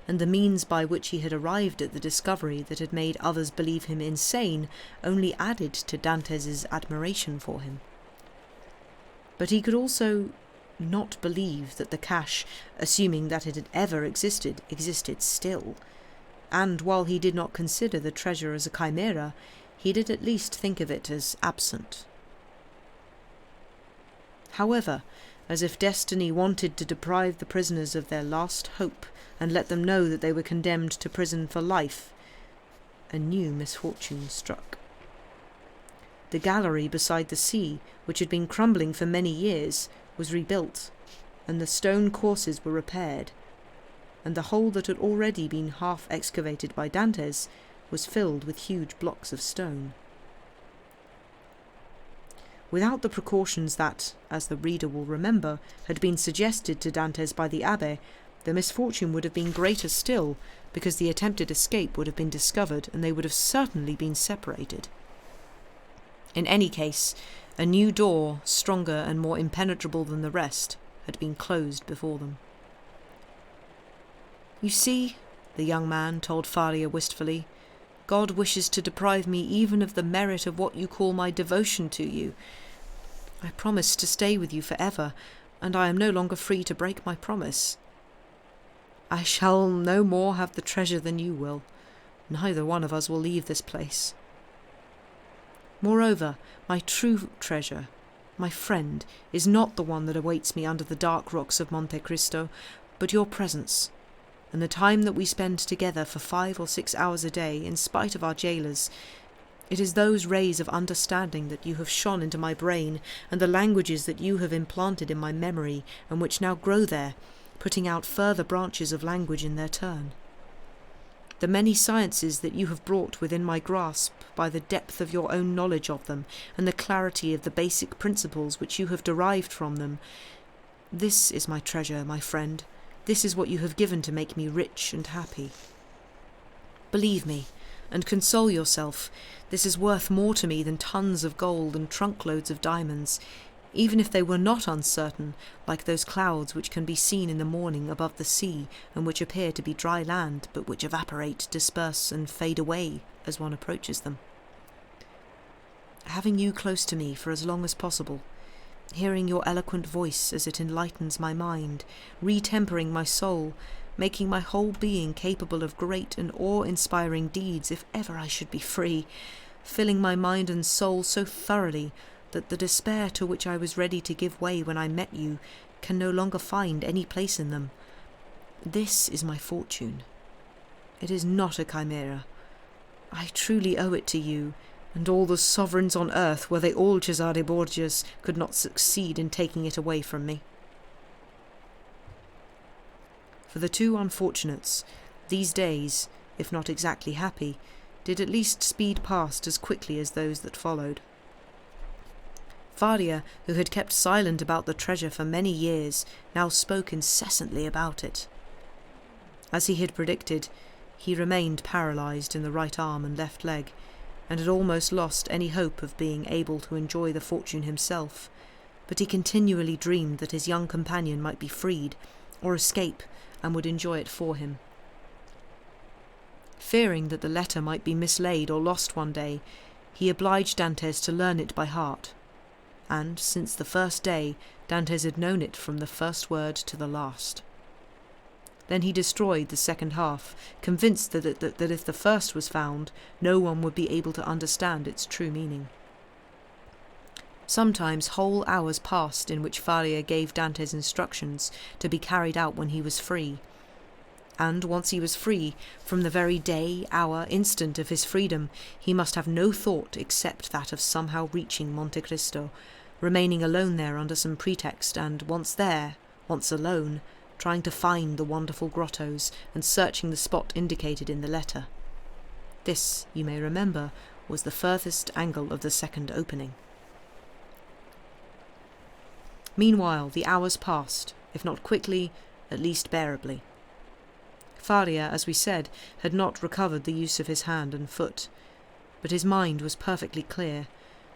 A: and the means by which he had arrived at the discovery that had made others believe him insane only added to Dantes's admiration for him. But he could also not believe that the cash, assuming that it had ever existed still, and while he did not consider the treasure as a chimera, he did at least think of it as absent. However, as if destiny wanted to deprive the prisoners of their last hope and let them know that they were condemned to prison for life, a new misfortune struck. The gallery beside the sea, which had been crumbling for many years, was rebuilt, and the stone courses were repaired, and the hole that had already been half excavated by Dantes was filled with huge blocks of stone. Without the precautions that, as the reader will remember, had been suggested to Dantes by the Abbé, the misfortune would have been greater still, because the attempted escape would have been discovered, and they would have certainly been separated. In any case, a new door, stronger and more impenetrable than the rest, had been closed before them.
B: "You see," the young man told Faria wistfully, "God wishes to deprive me even of the merit of what you call my devotion to you. I promised to stay with you forever, and I am no longer free to break my promise. I shall no more have the treasure than you will. Neither one of us will leave this place. Moreover, my true treasure, my friend, is not the one that awaits me under the dark rocks of Monte Cristo, but your presence, and the time that we spend together for 5 or 6 hours a day, in spite of our jailers. It is those rays of understanding that you have shone into my brain, and the languages that you have implanted in my memory, and which now grow there, putting out further branches of language in their turn. The many sciences that you have brought within my grasp by the depth of your own knowledge of them, and the clarity of the basic principles which you have derived from them. This is my treasure, my friend. This is what you have given to make me rich and happy. Believe me, and console yourself, this is worth more to me than tons of gold and trunkloads of diamonds, even if they were not uncertain, like those clouds which can be seen in the morning above the sea, and which appear to be dry land, but which evaporate, disperse, and fade away as one approaches them. Having you close to me for as long as possible, hearing your eloquent voice as it enlightens my mind, retempering my soul, making my whole being capable of great and awe-inspiring deeds if ever I should be free, filling my mind and soul so thoroughly that the despair to which I was ready to give way when I met you can no longer find any place in them. This is my fortune. It is not a chimera. I truly owe it to you, and all the sovereigns on earth, were they all Cesare Borgias, could not succeed in taking it away from me. For the two unfortunates, these days, if not exactly happy, did at least speed past as quickly as those that followed. Faria, who had kept silent about the treasure for many years, now spoke incessantly about it. As he had predicted, he remained paralysed in the right arm and left leg, and had almost lost any hope of being able to enjoy the fortune himself, but he continually dreamed that his young companion might be freed, or escape, and would enjoy it for him. Fearing that the letter might be mislaid or lost one day, he obliged Dantès to learn it by heart, and, since the first day, Dantès had known it from the first word to the last. Then he destroyed the second half, convinced that if the first was found, no one would be able to understand its true meaning. Sometimes whole hours passed in which Faria gave Dantès instructions to be carried out when he was free. And once he was free, from the very day, hour, instant of his freedom, he must have no thought except that of somehow reaching Monte Cristo, remaining alone there under some pretext, and once there, once alone, trying to find the wonderful grottos and searching the spot indicated in the letter. This, you may remember, was the furthest angle of the second opening. Meanwhile, the hours passed, if not quickly, at least bearably. Faria, as we said, had not recovered the use of his hand and foot, but his mind was perfectly clear,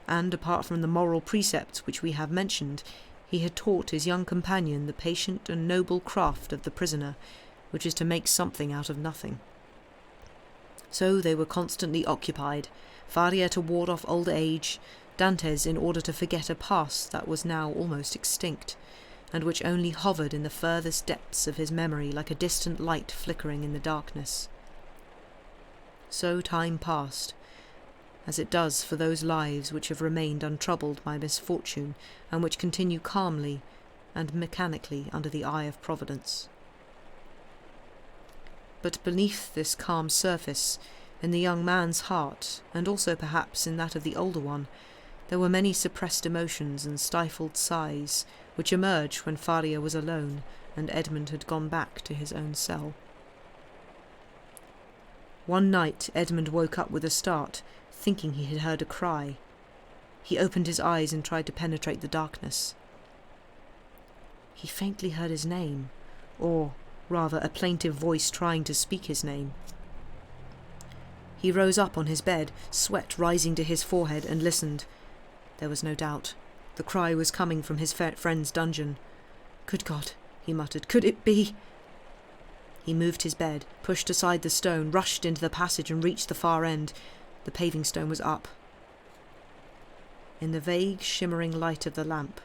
B: and, apart from the moral precepts which we have mentioned, he had taught his young companion the patient and noble craft of the prisoner, which is to make something out of nothing. So they were constantly occupied, Faria to ward off old age, Dantès in order to forget a past that was now almost extinct, and which only hovered in the furthest depths of his memory like a distant light flickering in the darkness. So time passed, as it does for those lives which have remained untroubled by misfortune, and which continue calmly and mechanically under the eye of Providence. But beneath this calm surface, in the young man's heart, and also perhaps in that of the older one, there were many suppressed emotions and stifled sighs, which emerged when Faria was alone and Edmund had gone back to his own cell. One night Edmund woke up with a start, thinking he had heard a cry. He opened his eyes and tried to penetrate the darkness. He faintly heard his name, or, rather, a plaintive voice trying to speak his name. He rose up on his bed, sweat rising to his forehead, and listened. There was no doubt. The cry was coming from his friend's dungeon. "Good God," he muttered, "could it be?"
A: He moved his bed, pushed aside the stone, rushed into the passage and reached the far end. The paving stone was up. In the vague, shimmering light of the lamp,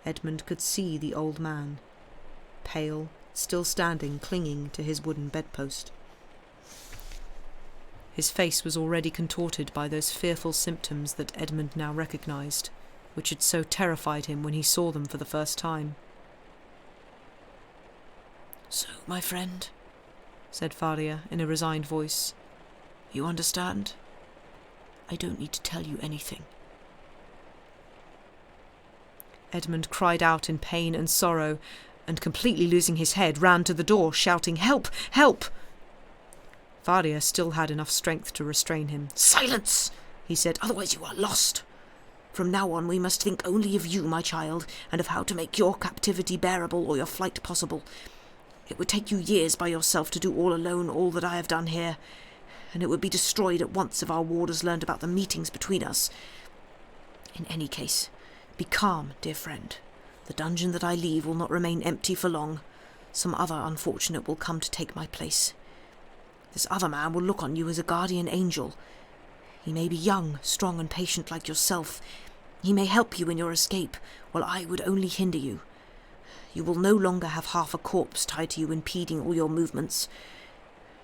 A: Edmund could see the old man, pale, still standing, clinging to his wooden bedpost. His face was already contorted by those fearful symptoms that Edmund now recognised, which had so terrified him when he saw them for the first time.
B: "So, my friend," said Faria in a resigned voice, "you understand? I don't need to tell you anything."
A: Edmund cried out in pain and sorrow, and completely losing his head, ran to the door, shouting, "Help! Help!" Faria still had enough strength to restrain him.
B: "Silence!" he said, "otherwise you are lost. From now on we must think only of you, my child, and of how to make your captivity bearable or your flight possible. It would take you years by yourself to do all alone all that I have done here, and it would be destroyed at once if our warders learned about the meetings between us. In any case, be calm, dear friend. The dungeon that I leave will not remain empty for long. Some other unfortunate will come to take my place. This other man will look on you as a guardian angel. He may be young, strong and patient like yourself. He may help you in your escape, while I would only hinder you. You will no longer have half a corpse tied to you, impeding all your movements.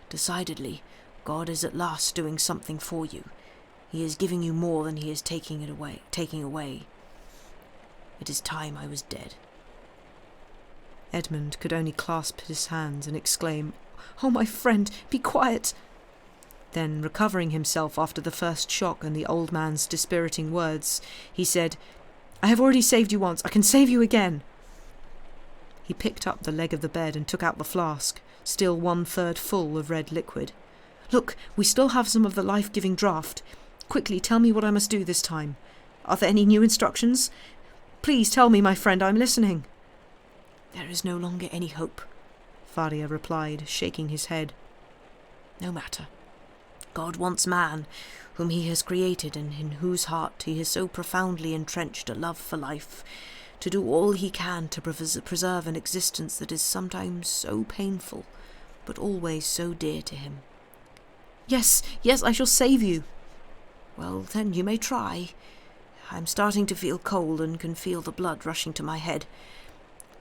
B: Decidedly, God is at last doing something for you. He is giving you more than he is taking away. It is time I was dead."
A: Edmund could only clasp his hands and exclaim, "Oh, my friend, be quiet!" Then, recovering himself after the first shock and the old man's dispiriting words, he said, "I have already saved you once. I can save you again." He picked up the leg of the bed and took out the flask, still 1/3 full of red liquid. "Look, we still have some of the life-giving draught. Quickly, tell me what I must do this time. Are there any new instructions? Please tell me, my friend, I'm listening."
B: "There is no longer any hope," Faria replied, shaking his head. "No matter. God wants man, whom he has created and in whose heart he has so profoundly entrenched a love for life, to do all he can to preserve an existence that is sometimes so painful, but always so dear to him." Yes, I shall save you." "Well, then you may try. I'm starting to feel cold and can feel the blood rushing to my head.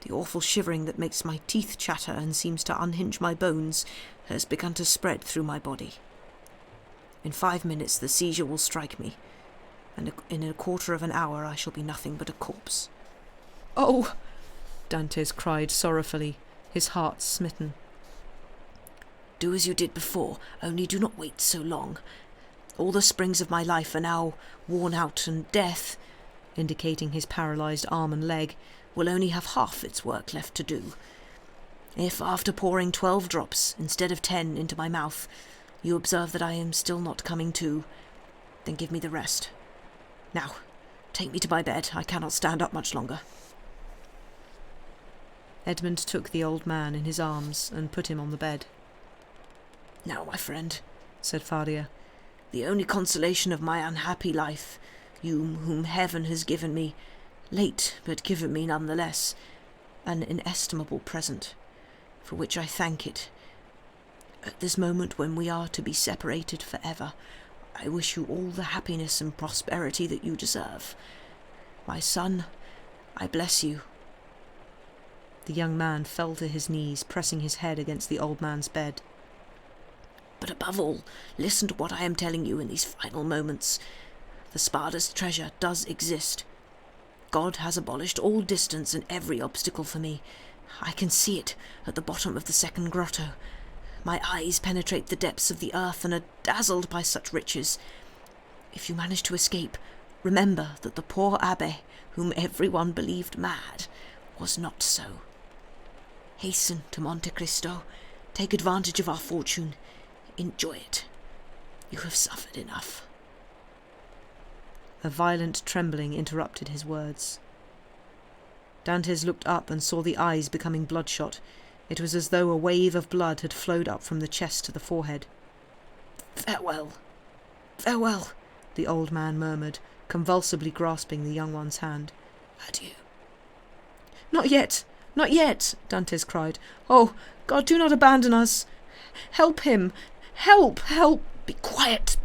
B: The awful shivering that makes my teeth chatter and seems to unhinge my bones has begun to spread through my body. In 5 minutes the seizure will strike me, and in a quarter of an hour I shall be nothing but a corpse."
A: "Oh!" Dantes cried sorrowfully, his heart smitten.
B: "Do as you did before, only do not wait so long. All the springs of my life are now worn out, and death," indicating his paralysed arm and leg, "will only have half its work left to do. If, after pouring 12 drops instead of 10 into my mouth, you observe that I am still not coming to, then give me the rest. Now, take me to my bed. I cannot stand up much longer."
A: Edmund took the old man in his arms and put him on the bed.
B: "Now, my friend,"
A: said Faria,
B: "the only consolation of my unhappy life, you whom heaven has given me, late but given me nonetheless, an inestimable present, for which I thank it. At this moment when we are to be separated forever, I wish you all the happiness and prosperity that you deserve. My son, I bless you."
A: The young man fell to his knees, pressing his head against the old man's bed.
B: "But above all, listen to what I am telling you in these final moments. The Spada's treasure does exist. God has abolished all distance and every obstacle for me. I can see it at the bottom of the second grotto. My eyes penetrate the depths of the earth and are dazzled by such riches. If you manage to escape, remember that the poor Abbess, whom everyone believed mad, was not so. Hasten to Monte Cristo. Take advantage of our fortune. Enjoy it. You have suffered enough."
A: A violent trembling interrupted his words. Dantes looked up and saw the eyes becoming bloodshot. It was as though a wave of blood had flowed up from the chest to the forehead.
B: Farewell, farewell,"
A: the old man murmured, convulsively grasping the young one's hand.
B: "Adieu."
A: Not yet, not yet, Dantes cried. Oh, God, do not abandon us. Help him! Help! Help!
B: Be quiet,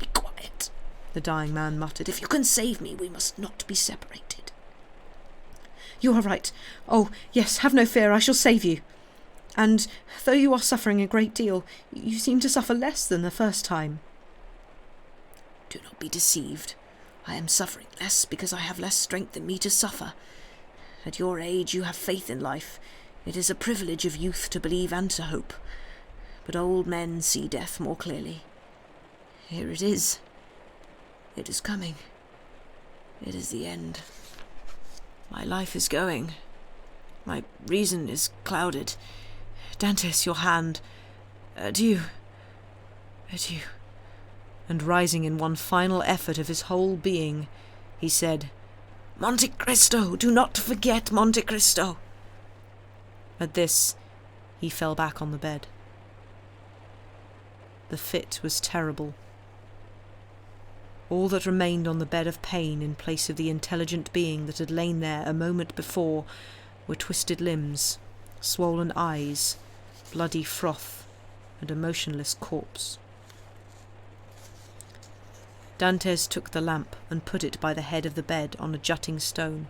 B: the dying man muttered. If you can save me, we must not be separated.
A: You are right. Oh, yes, have no fear, I shall save you. And though you are suffering a great deal, you seem to suffer less than the first time.
B: Do not be deceived. I am suffering less because I have less strength in me to suffer. At your age you have faith in life. It is a privilege of youth to believe and to hope. But old men see death more clearly. Here it is. It is coming. It is the end. My life is going. My reason is clouded. Dantes, your hand. Adieu. Adieu.
A: And rising in one final effort of his whole being, he said,
B: Monte Cristo! Do not forget Monte Cristo!
A: At this, he fell back on the bed. The fit was terrible. All that remained on the bed of pain in place of the intelligent being that had lain there a moment before were twisted limbs, swollen eyes, bloody froth, and a motionless corpse. Dantes took the lamp and put it by the head of the bed on a jutting stone,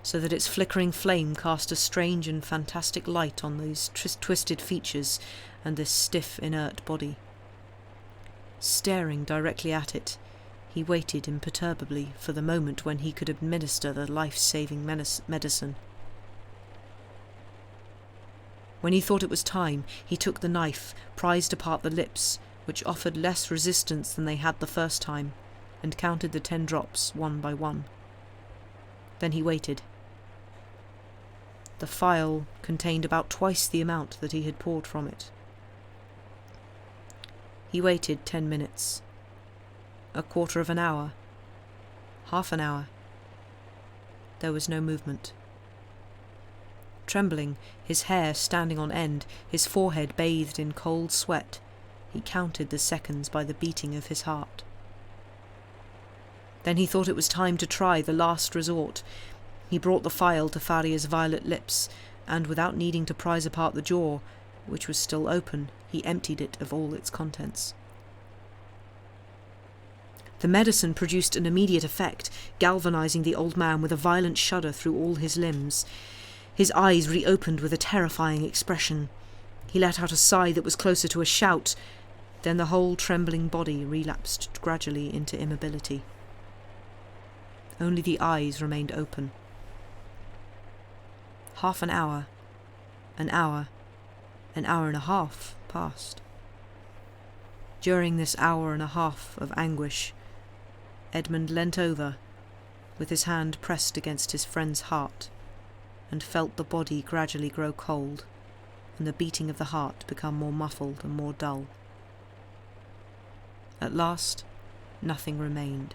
A: so that its flickering flame cast a strange and fantastic light on those twisted features and this stiff, inert body. Staring directly at it, he waited imperturbably for the moment when he could administer the life-saving medicine. When he thought it was time, he took the knife, prized apart the lips, which offered less resistance than they had the first time, and counted the 10 drops one by one. Then he waited. The phial contained about twice the amount that he had poured from it. He waited 10 minutes, a quarter of an hour, half an hour. There was no movement. Trembling, his hair standing on end, his forehead bathed in cold sweat, he counted the seconds by the beating of his heart. Then he thought it was time to try the last resort. He brought the phial to Faria's violet lips, and without needing to prise apart the jaw, which was still open, he emptied it of all its contents. The medicine produced an immediate effect, galvanizing the old man with a violent shudder through all his limbs. His eyes reopened with a terrifying expression. He let out a sigh that was closer to a shout. Then the whole trembling body relapsed gradually into immobility. Only the eyes remained open. Half an hour, an hour and a half passed. During this hour and a half of anguish, Edmund leant over, with his hand pressed against his friend's heart, and felt the body gradually grow cold, and the beating of the heart become more muffled and more dull. At last, nothing remained.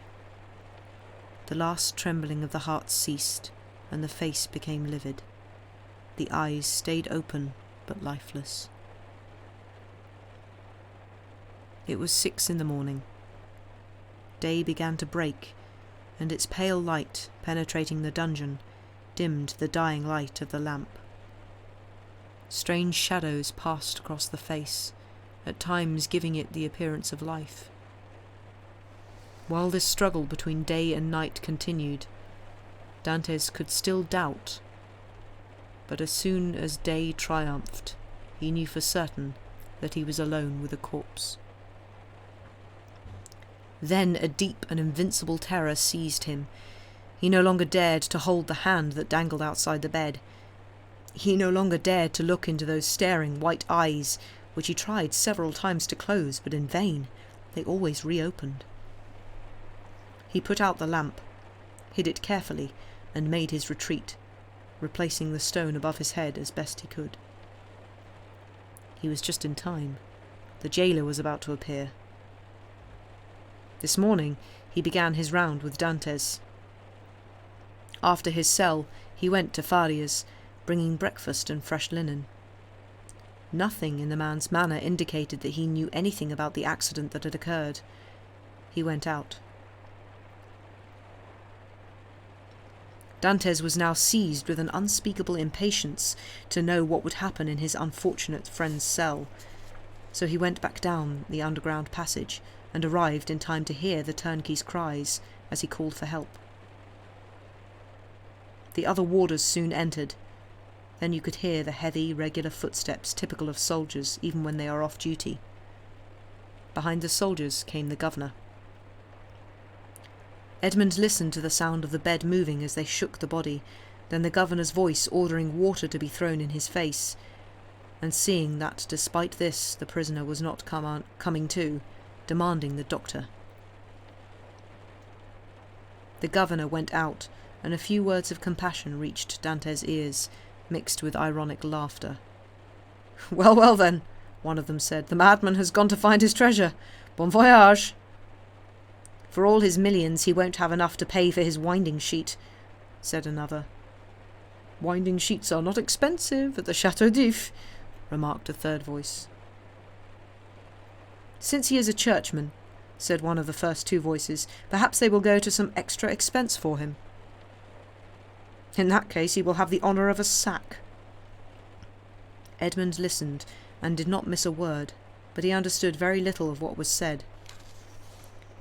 A: The last trembling of the heart ceased, and the face became livid. The eyes stayed open, but lifeless. It was 6 a.m. Day began to break, and its pale light, penetrating the dungeon, dimmed the dying light of the lamp. Strange shadows passed across the face, at times giving it the appearance of life. While this struggle between day and night continued, Dantes could still doubt, but as soon as day triumphed, he knew for certain that he was alone with a corpse. Then a deep and invincible terror seized him. He no longer dared to hold the hand that dangled outside the bed. He no longer dared to look into those staring white eyes, which he tried several times to close, but in vain. They always reopened. He put out the lamp, hid it carefully, and made his retreat, replacing the stone above his head as best he could. He was just in time. The jailer was about to appear. This morning he began his round with Dantes. After his cell, he went to Faria's, bringing breakfast and fresh linen. Nothing in the man's manner indicated that he knew anything about the accident that had occurred. He went out. Dantès was now seized with an unspeakable impatience to know what would happen in his unfortunate friend's cell, so he went back down the underground passage and arrived in time to hear the turnkey's cries as he called for help. The other warders soon entered. Then you could hear the heavy, regular footsteps typical of soldiers even when they are off duty. Behind the soldiers came the governor. Edmund listened to the sound of the bed moving as they shook the body, then the governor's voice ordering water to be thrown in his face, and seeing that despite this the prisoner was not coming to, demanding the doctor. The governor went out, and a few words of compassion reached Dantès' ears, mixed with ironic laughter. "Well, well then," one of them said, "the madman has gone to find his treasure. Bon voyage." "For all his millions he won't have enough to pay for his winding sheet," said another. "Winding sheets are not expensive at the Chateaudief," remarked a third voice. "Since he is a churchman," said one of the first two voices, "perhaps they will go to some extra expense for him." "In that case he will have the honour of a sack." Edmund listened and did not miss a word, but he understood very little of what was said.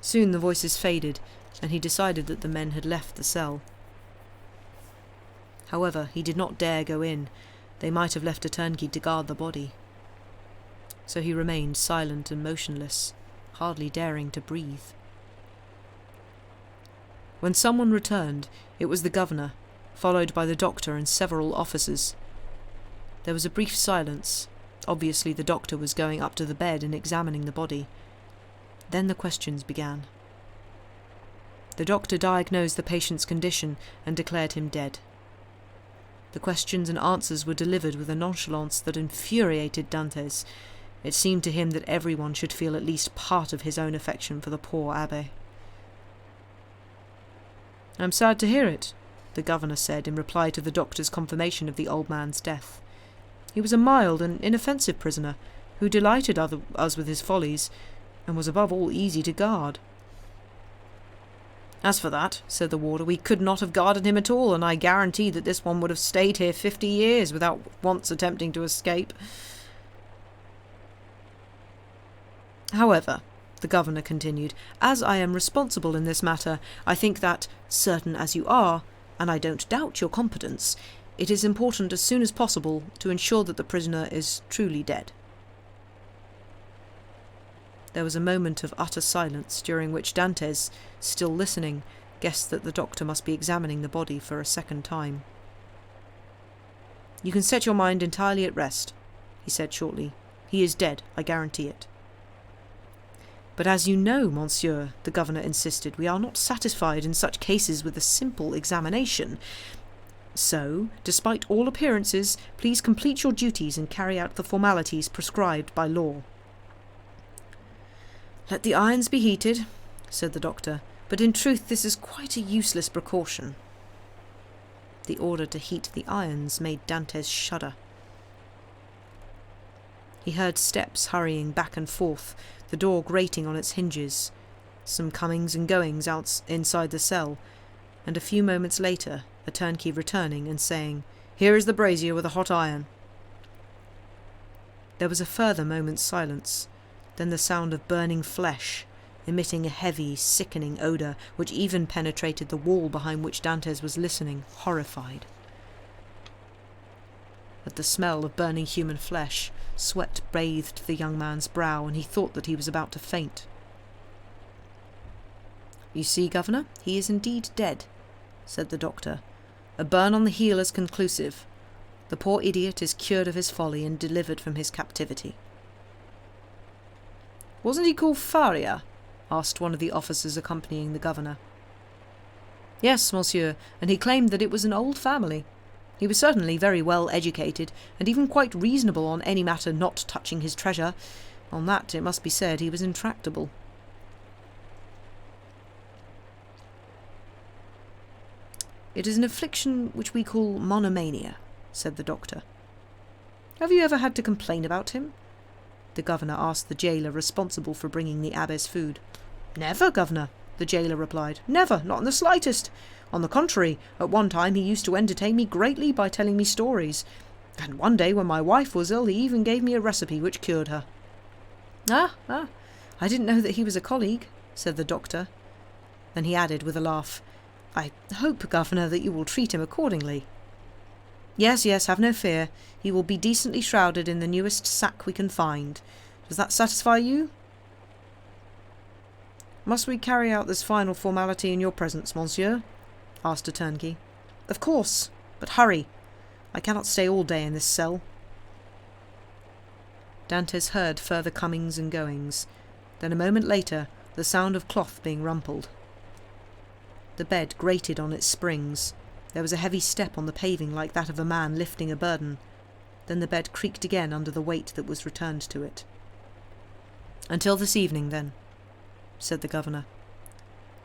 A: Soon the voices faded, and he decided that the men had left the cell. However, he did not dare go in. They might have left a turnkey to guard the body. So he remained silent and motionless, hardly daring to breathe. When someone returned, it was the governor, followed by the doctor and several officers. There was a brief silence. Obviously the doctor was going up to the bed and examining the body. Then the questions began. The doctor diagnosed the patient's condition and declared him dead. The questions and answers were delivered with a nonchalance that infuriated Dantès. It seemed to him that everyone should feel at least part of his own affection for the poor abbé. "I'm sad to hear it," the governor said in reply to the doctor's confirmation of the old man's death. "He was a mild and inoffensive prisoner, who delighted us with his follies, and was above all easy to guard." "As for that," said the warder, "we could not have guarded him at all, and I guarantee that this one would have stayed here 50 years without once attempting to escape." "However," the governor continued, "as I am responsible in this matter, I think that, certain as you are, and I don't doubt your competence, it is important as soon as possible to ensure that the prisoner is truly dead." There was a moment of utter silence, during which Dantès, still listening, guessed that the doctor must be examining the body for a second time. "You can set your mind entirely at rest," he said shortly. "He is dead, I guarantee it." "But as you know, monsieur," the governor insisted, "we are not satisfied in such cases with a simple examination. So, despite all appearances, please complete your duties and carry out the formalities prescribed by law." "Let the irons be heated," said the doctor, "but in truth this is quite a useless precaution." The order to heat the irons made Dantès shudder. He heard steps hurrying back and forth, the door grating on its hinges, some comings and goings inside the cell, and a few moments later a turnkey returning and saying, "Here is the brazier with a hot iron." There was a further moment's silence, then the sound of burning flesh, emitting a heavy, sickening odour which even penetrated the wall behind which Dantès was listening, horrified. At the smell of burning human flesh, sweat bathed the young man's brow, and he thought that he was about to faint. "You see, governor, he is indeed dead," said the doctor. "A burn on the heel is conclusive. The poor idiot is cured of his folly and delivered from his captivity." "Wasn't he called Faria?" asked one of the officers accompanying the governor. "Yes, monsieur, and he claimed that it was an old family. He was certainly very well educated, and even quite reasonable on any matter not touching his treasure. On that, it must be said, he was intractable." "It is an affliction which we call monomania," said the doctor. "Have you ever had to complain about him?" the governor asked the jailer responsible for bringing the abbé's food. "Never, governor," the jailer replied. "Never, not in the slightest. On the contrary, at one time he used to entertain me greatly by telling me stories, and one day when my wife was ill he even gave me a recipe which cured her." Ah, I didn't know that he was a colleague," said the doctor. Then he added with a laugh, "I hope, Governor, that you will treat him accordingly." Yes, have no fear. He will be decently shrouded in the newest sack we can find. Does that satisfy you?" "Must we carry out this final formality in your presence, monsieur?" asked a turnkey. "Of course, but hurry. I cannot stay all day in this cell." Dantès heard further comings and goings. Then a moment later, the sound of cloth being rumpled. The bed grated on its springs. There was a heavy step on the paving like that of a man lifting a burden. Then the bed creaked again under the weight that was returned to it. "Until this evening, then," said the governor.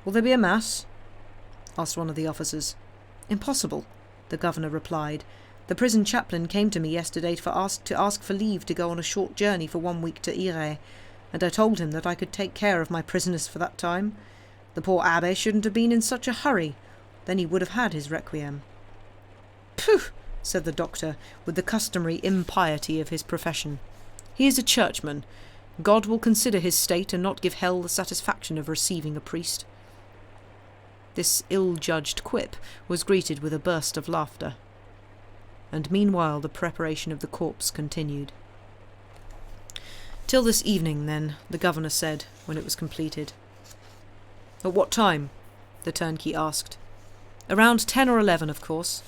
A: "Will there be a mass?" asked one of the officers. "Impossible," the governor replied. "The prison chaplain came to me yesterday to ask for leave to go on a short journey for 1 week to Hire, and I told him that I could take care of my prisoners for that time. The poor Abbé shouldn't have been in such a hurry. Then he would have had his requiem." "Pooh!" said the doctor, with the customary impiety of his profession. "He is a churchman. God will consider his state and not give hell the satisfaction of receiving a priest." This ill-judged quip was greeted with a burst of laughter. And meanwhile the preparation of the corpse continued. "Till this evening, then," the governor said, when it was completed. "At what time?" the turnkey asked. "Around 10 or 11, of course."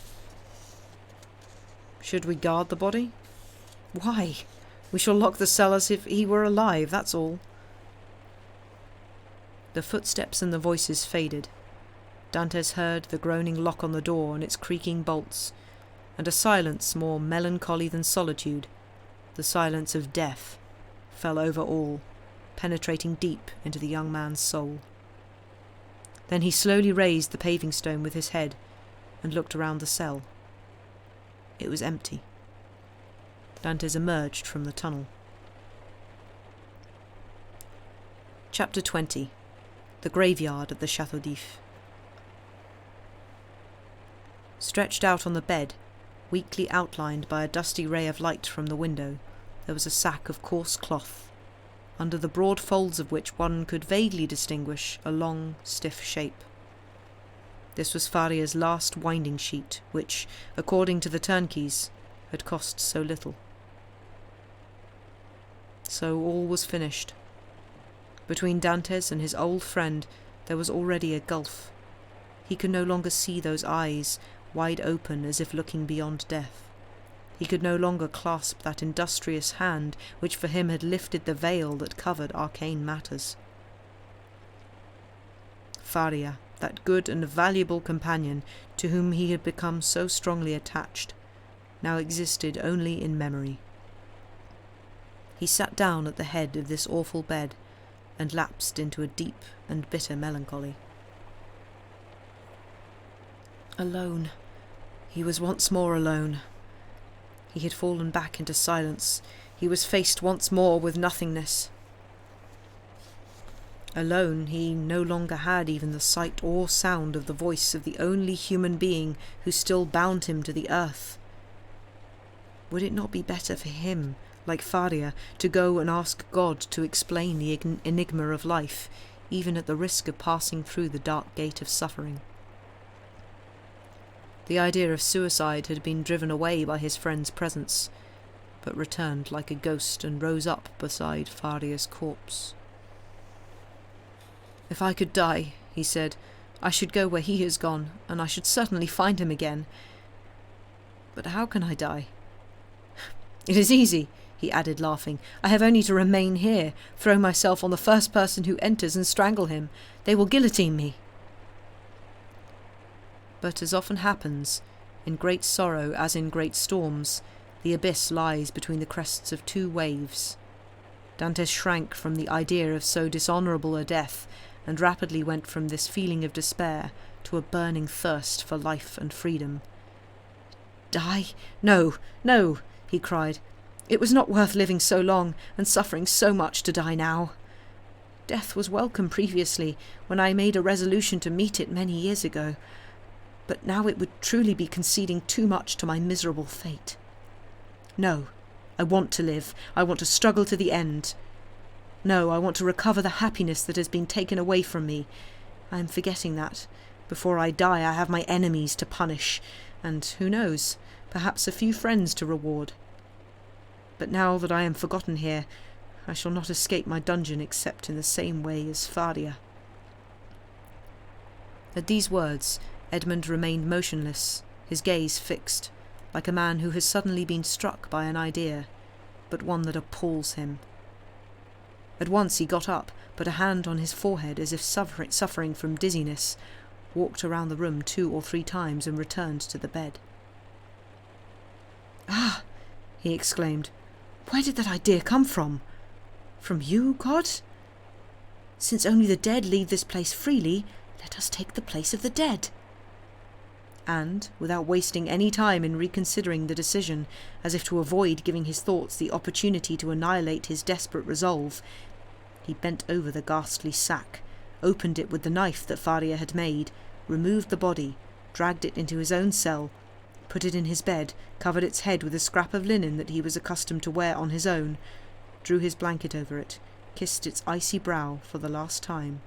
A: "Should we guard the body?" "Why? We shall lock the cell as if he were alive, that's all." The footsteps and the voices faded. Dantès heard the groaning lock on the door and its creaking bolts, and a silence more melancholy than solitude, the silence of death, fell over all, penetrating deep into the young man's soul. Then he slowly raised the paving stone with his head and looked around the cell. It was empty. Dantès emerged from the tunnel. Chapter 20. The Graveyard at the Chateaudief. Stretched out on the bed, weakly outlined by a dusty ray of light from the window, there was a sack of coarse cloth, under the broad folds of which one could vaguely distinguish a long, stiff shape. This was Faria's last winding sheet, which, according to the turnkeys, had cost so little. So all was finished. Between Dantès and his old friend there was already a gulf. He could no longer see those eyes, wide open as if looking beyond death. He could no longer clasp that industrious hand which for him had lifted the veil that covered arcane matters. Faria, that good and valuable companion to whom he had become so strongly attached, now existed only in memory. He sat down at the head of this awful bed and lapsed into a deep and bitter melancholy. Alone. He was once more alone. He had fallen back into silence. He was faced once more with nothingness. Alone, he no longer had even the sight or sound of the voice of the only human being who still bound him to the earth. Would it not be better for him, like Faria, to go and ask God to explain the enigma of life, even at the risk of passing through the dark gate of suffering? The idea of suicide had been driven away by his friend's presence, but returned like a ghost and rose up beside Faria's corpse. "If I could die," he said, "I should go where he has gone, and I should certainly find him again. But how can I die?" "It is easy," he added, laughing. "I have only to remain here, throw myself on the first person who enters and strangle him. They will guillotine me." But as often happens, in great sorrow as in great storms, the abyss lies between the crests of two waves. Dantès shrank from the idea of so dishonourable a death, and rapidly went from this feeling of despair to a burning thirst for life and freedom. "Die? No, no," he cried. "It was not worth living so long and suffering so much to die now."
B: Death was welcome previously, when I made a resolution to meet it many years ago, but now it would truly be conceding too much to my miserable fate. No, I want to live. I want to struggle to the end. No, I want to recover the happiness that has been taken away from me. I am forgetting that. Before I die, I have my enemies to punish, and, who knows, perhaps a few friends to reward. But now that I am forgotten here, I shall not escape my dungeon except in the same way as Faria. At these words, Edmund remained motionless, his gaze fixed, like a man who has suddenly been struck by an idea, but one that appalls him. At once he got up, put a hand on his forehead as if suffering from dizziness, walked around the room 2 or 3 times and returned to the bed. "Ah!" he exclaimed. "Where did that idea come from? From you, God? Since only the dead leave this place freely, let us take the place of the dead." And, without wasting any time in reconsidering the decision, as if to avoid giving his thoughts the opportunity to annihilate his desperate resolve, he bent over the ghastly sack, opened it with the knife that Faria had made, removed the body, dragged it into his own cell, put it in his bed, covered its head with a scrap of linen that he was accustomed to wear on his own, drew his blanket over it, kissed its icy brow for the last time,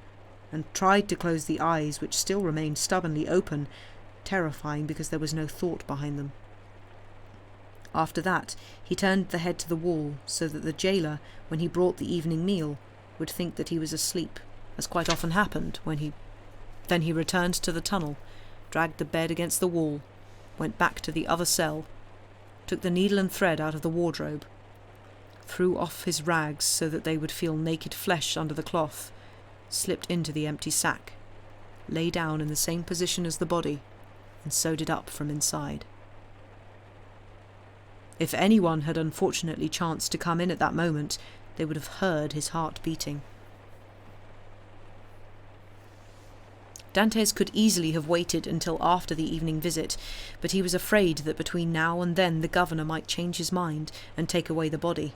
B: and tried to close the eyes which still remained stubbornly open, terrifying because there was no thought behind them. After that, he turned the head to the wall so that the jailer, when he brought the evening meal, would think that he was asleep, as quite often happened Then he returned to the tunnel, dragged the bed against the wall, went back to the other cell, took the needle and thread out of the wardrobe, threw off his rags so that they would feel naked flesh under the cloth, slipped into the empty sack, lay down in the same position as the body, and sewed it up from inside. If anyone had unfortunately chanced to come in at that moment, they would have heard his heart beating. Dantes could easily have waited until after the evening visit, but he was afraid that between now and then the governor might change his mind and take away the body.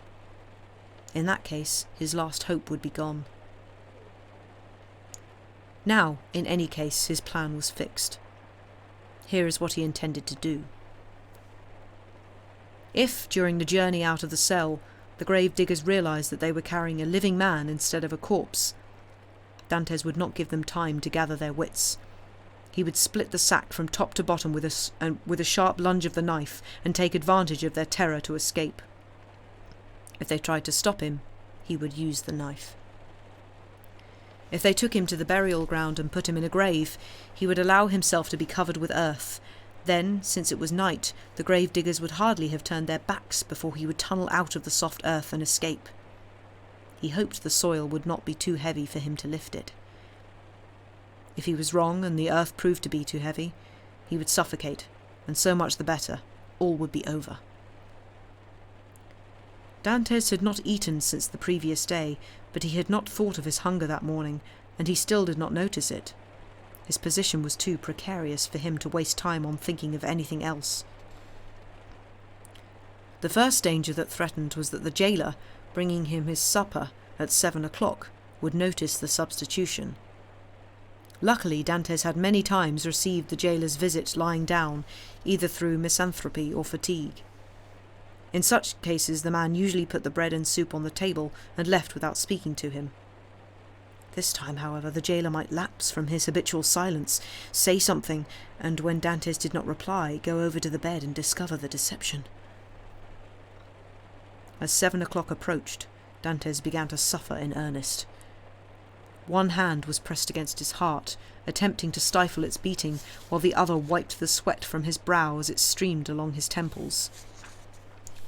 B: In that case, his last hope would be gone. Now, in any case, his plan was fixed. Here is what he intended to do. If, during the journey out of the cell, the gravediggers realized that they were carrying a living man instead of a corpse, Dantes would not give them time to gather their wits. He would split the sack from top to bottom with a sharp lunge of the knife and take advantage of their terror to escape. If they tried to stop him, he would use the knife. If they took him to the burial ground and put him in a grave, he would allow himself to be covered with earth. Then, since it was night, the gravediggers would hardly have turned their backs before he would tunnel out of the soft earth and escape. He hoped the soil would not be too heavy for him to lift it. If he was wrong and the earth proved to be too heavy, he would suffocate, and so much the better. All would be over. Dantes had not eaten since the previous day, but he had not thought of his hunger that morning, and he still did not notice it. His position was too precarious for him to waste time on thinking of anything else. The first danger that threatened was that the jailer, bringing him his supper at 7 o'clock, would notice the substitution. Luckily, Dantes had many times received the jailer's visit lying down, either through misanthropy or fatigue. In such cases the man usually put the bread and soup on the table and left without speaking to him. This time, however, the jailer might lapse from his habitual silence, say something, and when Dantes did not reply, go over to the bed and discover the deception. As 7 o'clock approached, Dantes began to suffer in earnest. One hand was pressed against his heart, attempting to stifle its beating, while the other wiped the sweat from his brow as it streamed along his temples.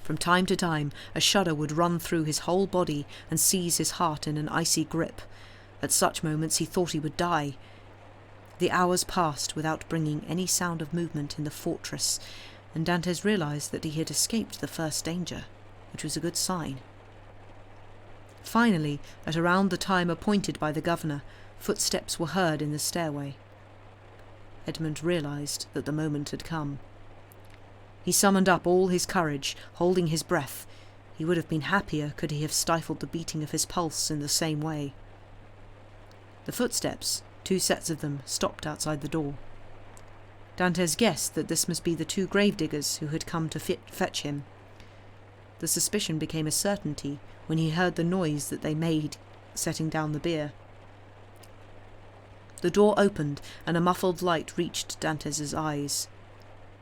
B: From time to time, a shudder would run through his whole body and seize his heart in an icy grip. At such moments he thought he would die. The hours passed without bringing any sound of movement in the fortress, and Dantes realized that he had escaped the first danger, which was a good sign. Finally, at around the time appointed by the governor, footsteps were heard in the stairway. Edmund realized that the moment had come. He summoned up all his courage, holding his breath. He would have been happier could he have stifled the beating of his pulse in the same way.
A: The footsteps, 2 sets of them, stopped outside the door. Dantes guessed that this must be the 2 gravediggers who had come to fetch him. The suspicion became a certainty when he heard the noise that they made setting down the beer. The door opened and a muffled light reached Dantes's eyes.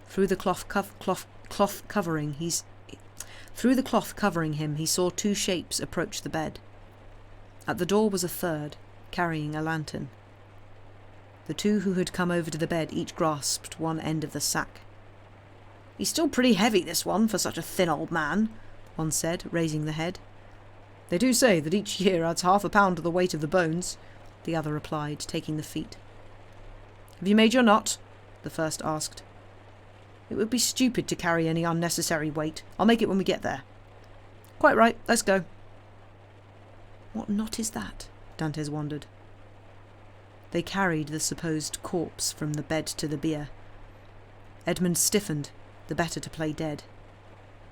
A: Through the cloth covering him, he saw 2 shapes approach the bed. At the door was a third, carrying a lantern. The 2 who had come over to the bed each grasped one end of the sack. "He's still pretty heavy, this one, for such a thin old man," one said, raising the head. "They do say that each year adds half a pound to the weight of the bones," the other replied, taking the feet. "Have you made your knot?" the first asked. "It would be stupid to carry any unnecessary weight. I'll make it when we get there." "Quite right, let's go." "What knot is that?" Dantes wondered. They carried the supposed corpse from the bed to the bier. Edmund stiffened, the better to play dead.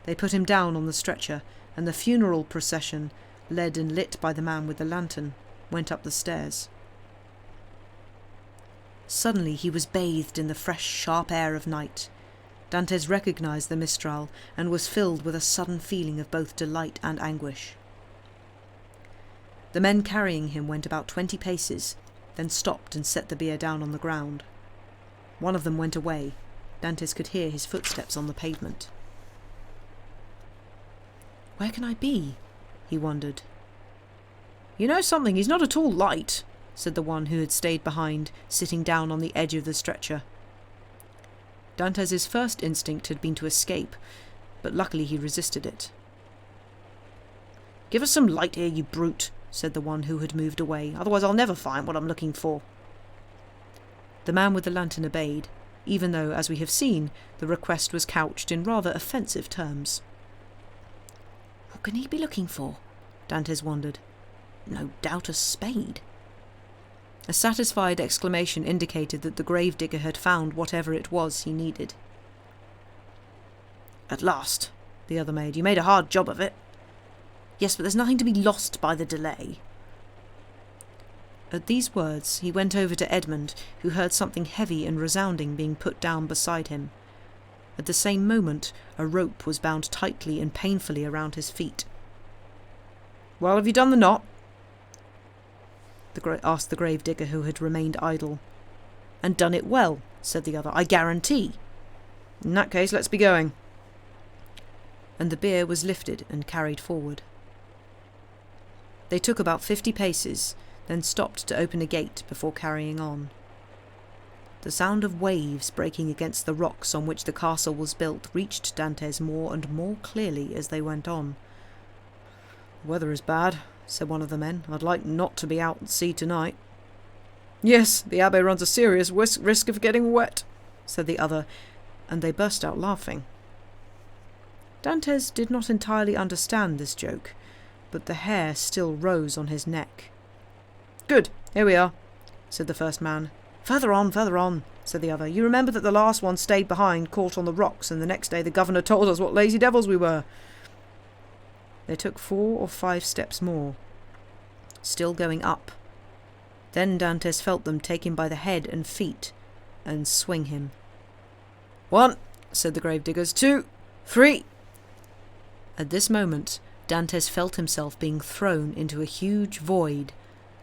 A: They put him down on the stretcher, and the funeral procession, led and lit by the man with the lantern, went up the stairs. Suddenly he was bathed in the fresh, sharp air of night. Dantes recognized the mistral and was filled with a sudden feeling of both delight and anguish. The men carrying him went about 20 paces, then stopped and set the bier down on the ground. One of them went away. Dantes could hear his footsteps on the pavement. "Where can I be?" he wondered. "You know something, he's not at all light," said the one who had stayed behind, sitting down on the edge of the stretcher. Dantes's first instinct had been to escape, but luckily he resisted it. "Give us some light here, you brute," said the one who had moved away, "otherwise I'll never find what I'm looking for." The man with the lantern obeyed, even though, as we have seen, the request was couched in rather offensive terms. "What can he be looking for?" Dantes wondered. "No doubt a spade." A satisfied exclamation indicated that the gravedigger had found whatever it was he needed. "At last," the other made. "You made a hard job of it." "Yes, but there's nothing to be lost by the delay." At these words he went over to Edmund, who heard something heavy and resounding being put down beside him. At the same moment a rope was bound tightly and painfully around his feet. "Well, have you done the knot?" asked the gravedigger, who had remained idle. "And done it well," said the other, "I guarantee." "In that case, let's be going." And the bier was lifted and carried forward. They took about 50 paces, then stopped to open a gate before carrying on. The sound of waves breaking against the rocks on which the castle was built reached Dantes more and more clearly as they went on. "The weather is bad," said one of the men. "I'd like not to be out at sea tonight." "Yes, the Abbé runs a serious risk of getting wet," said the other, and they burst out laughing. Dantes did not entirely understand this joke, but the hair still rose on his neck. "Good, here we are," said the first man. Further on," said the other. "You remember that the last one stayed behind, caught on the rocks, and the next day the governor told us what lazy devils we were." They took 4 or 5 steps more, still going up. Then Dantes felt them take him by the head and feet and swing him. "1," said the gravediggers, 2, 3. At this moment Dantes felt himself being thrown into a huge void,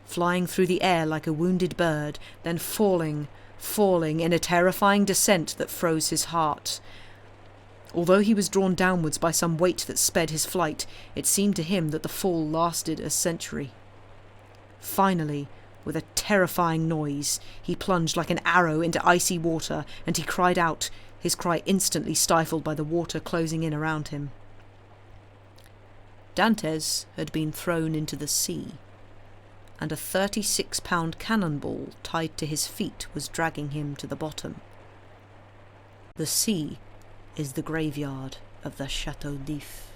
A: flying through the air like a wounded bird, then falling in a terrifying descent that froze his heart. Although he was drawn downwards by some weight that sped his flight, it seemed to him that the fall lasted a century. Finally, with a terrifying noise, he plunged like an arrow into icy water, and he cried out, his cry instantly stifled by the water closing in around him. Dantes had been thrown into the sea, and a 36-pound cannonball tied to his feet was dragging him to the bottom. The sea is the graveyard of the Chateaudief.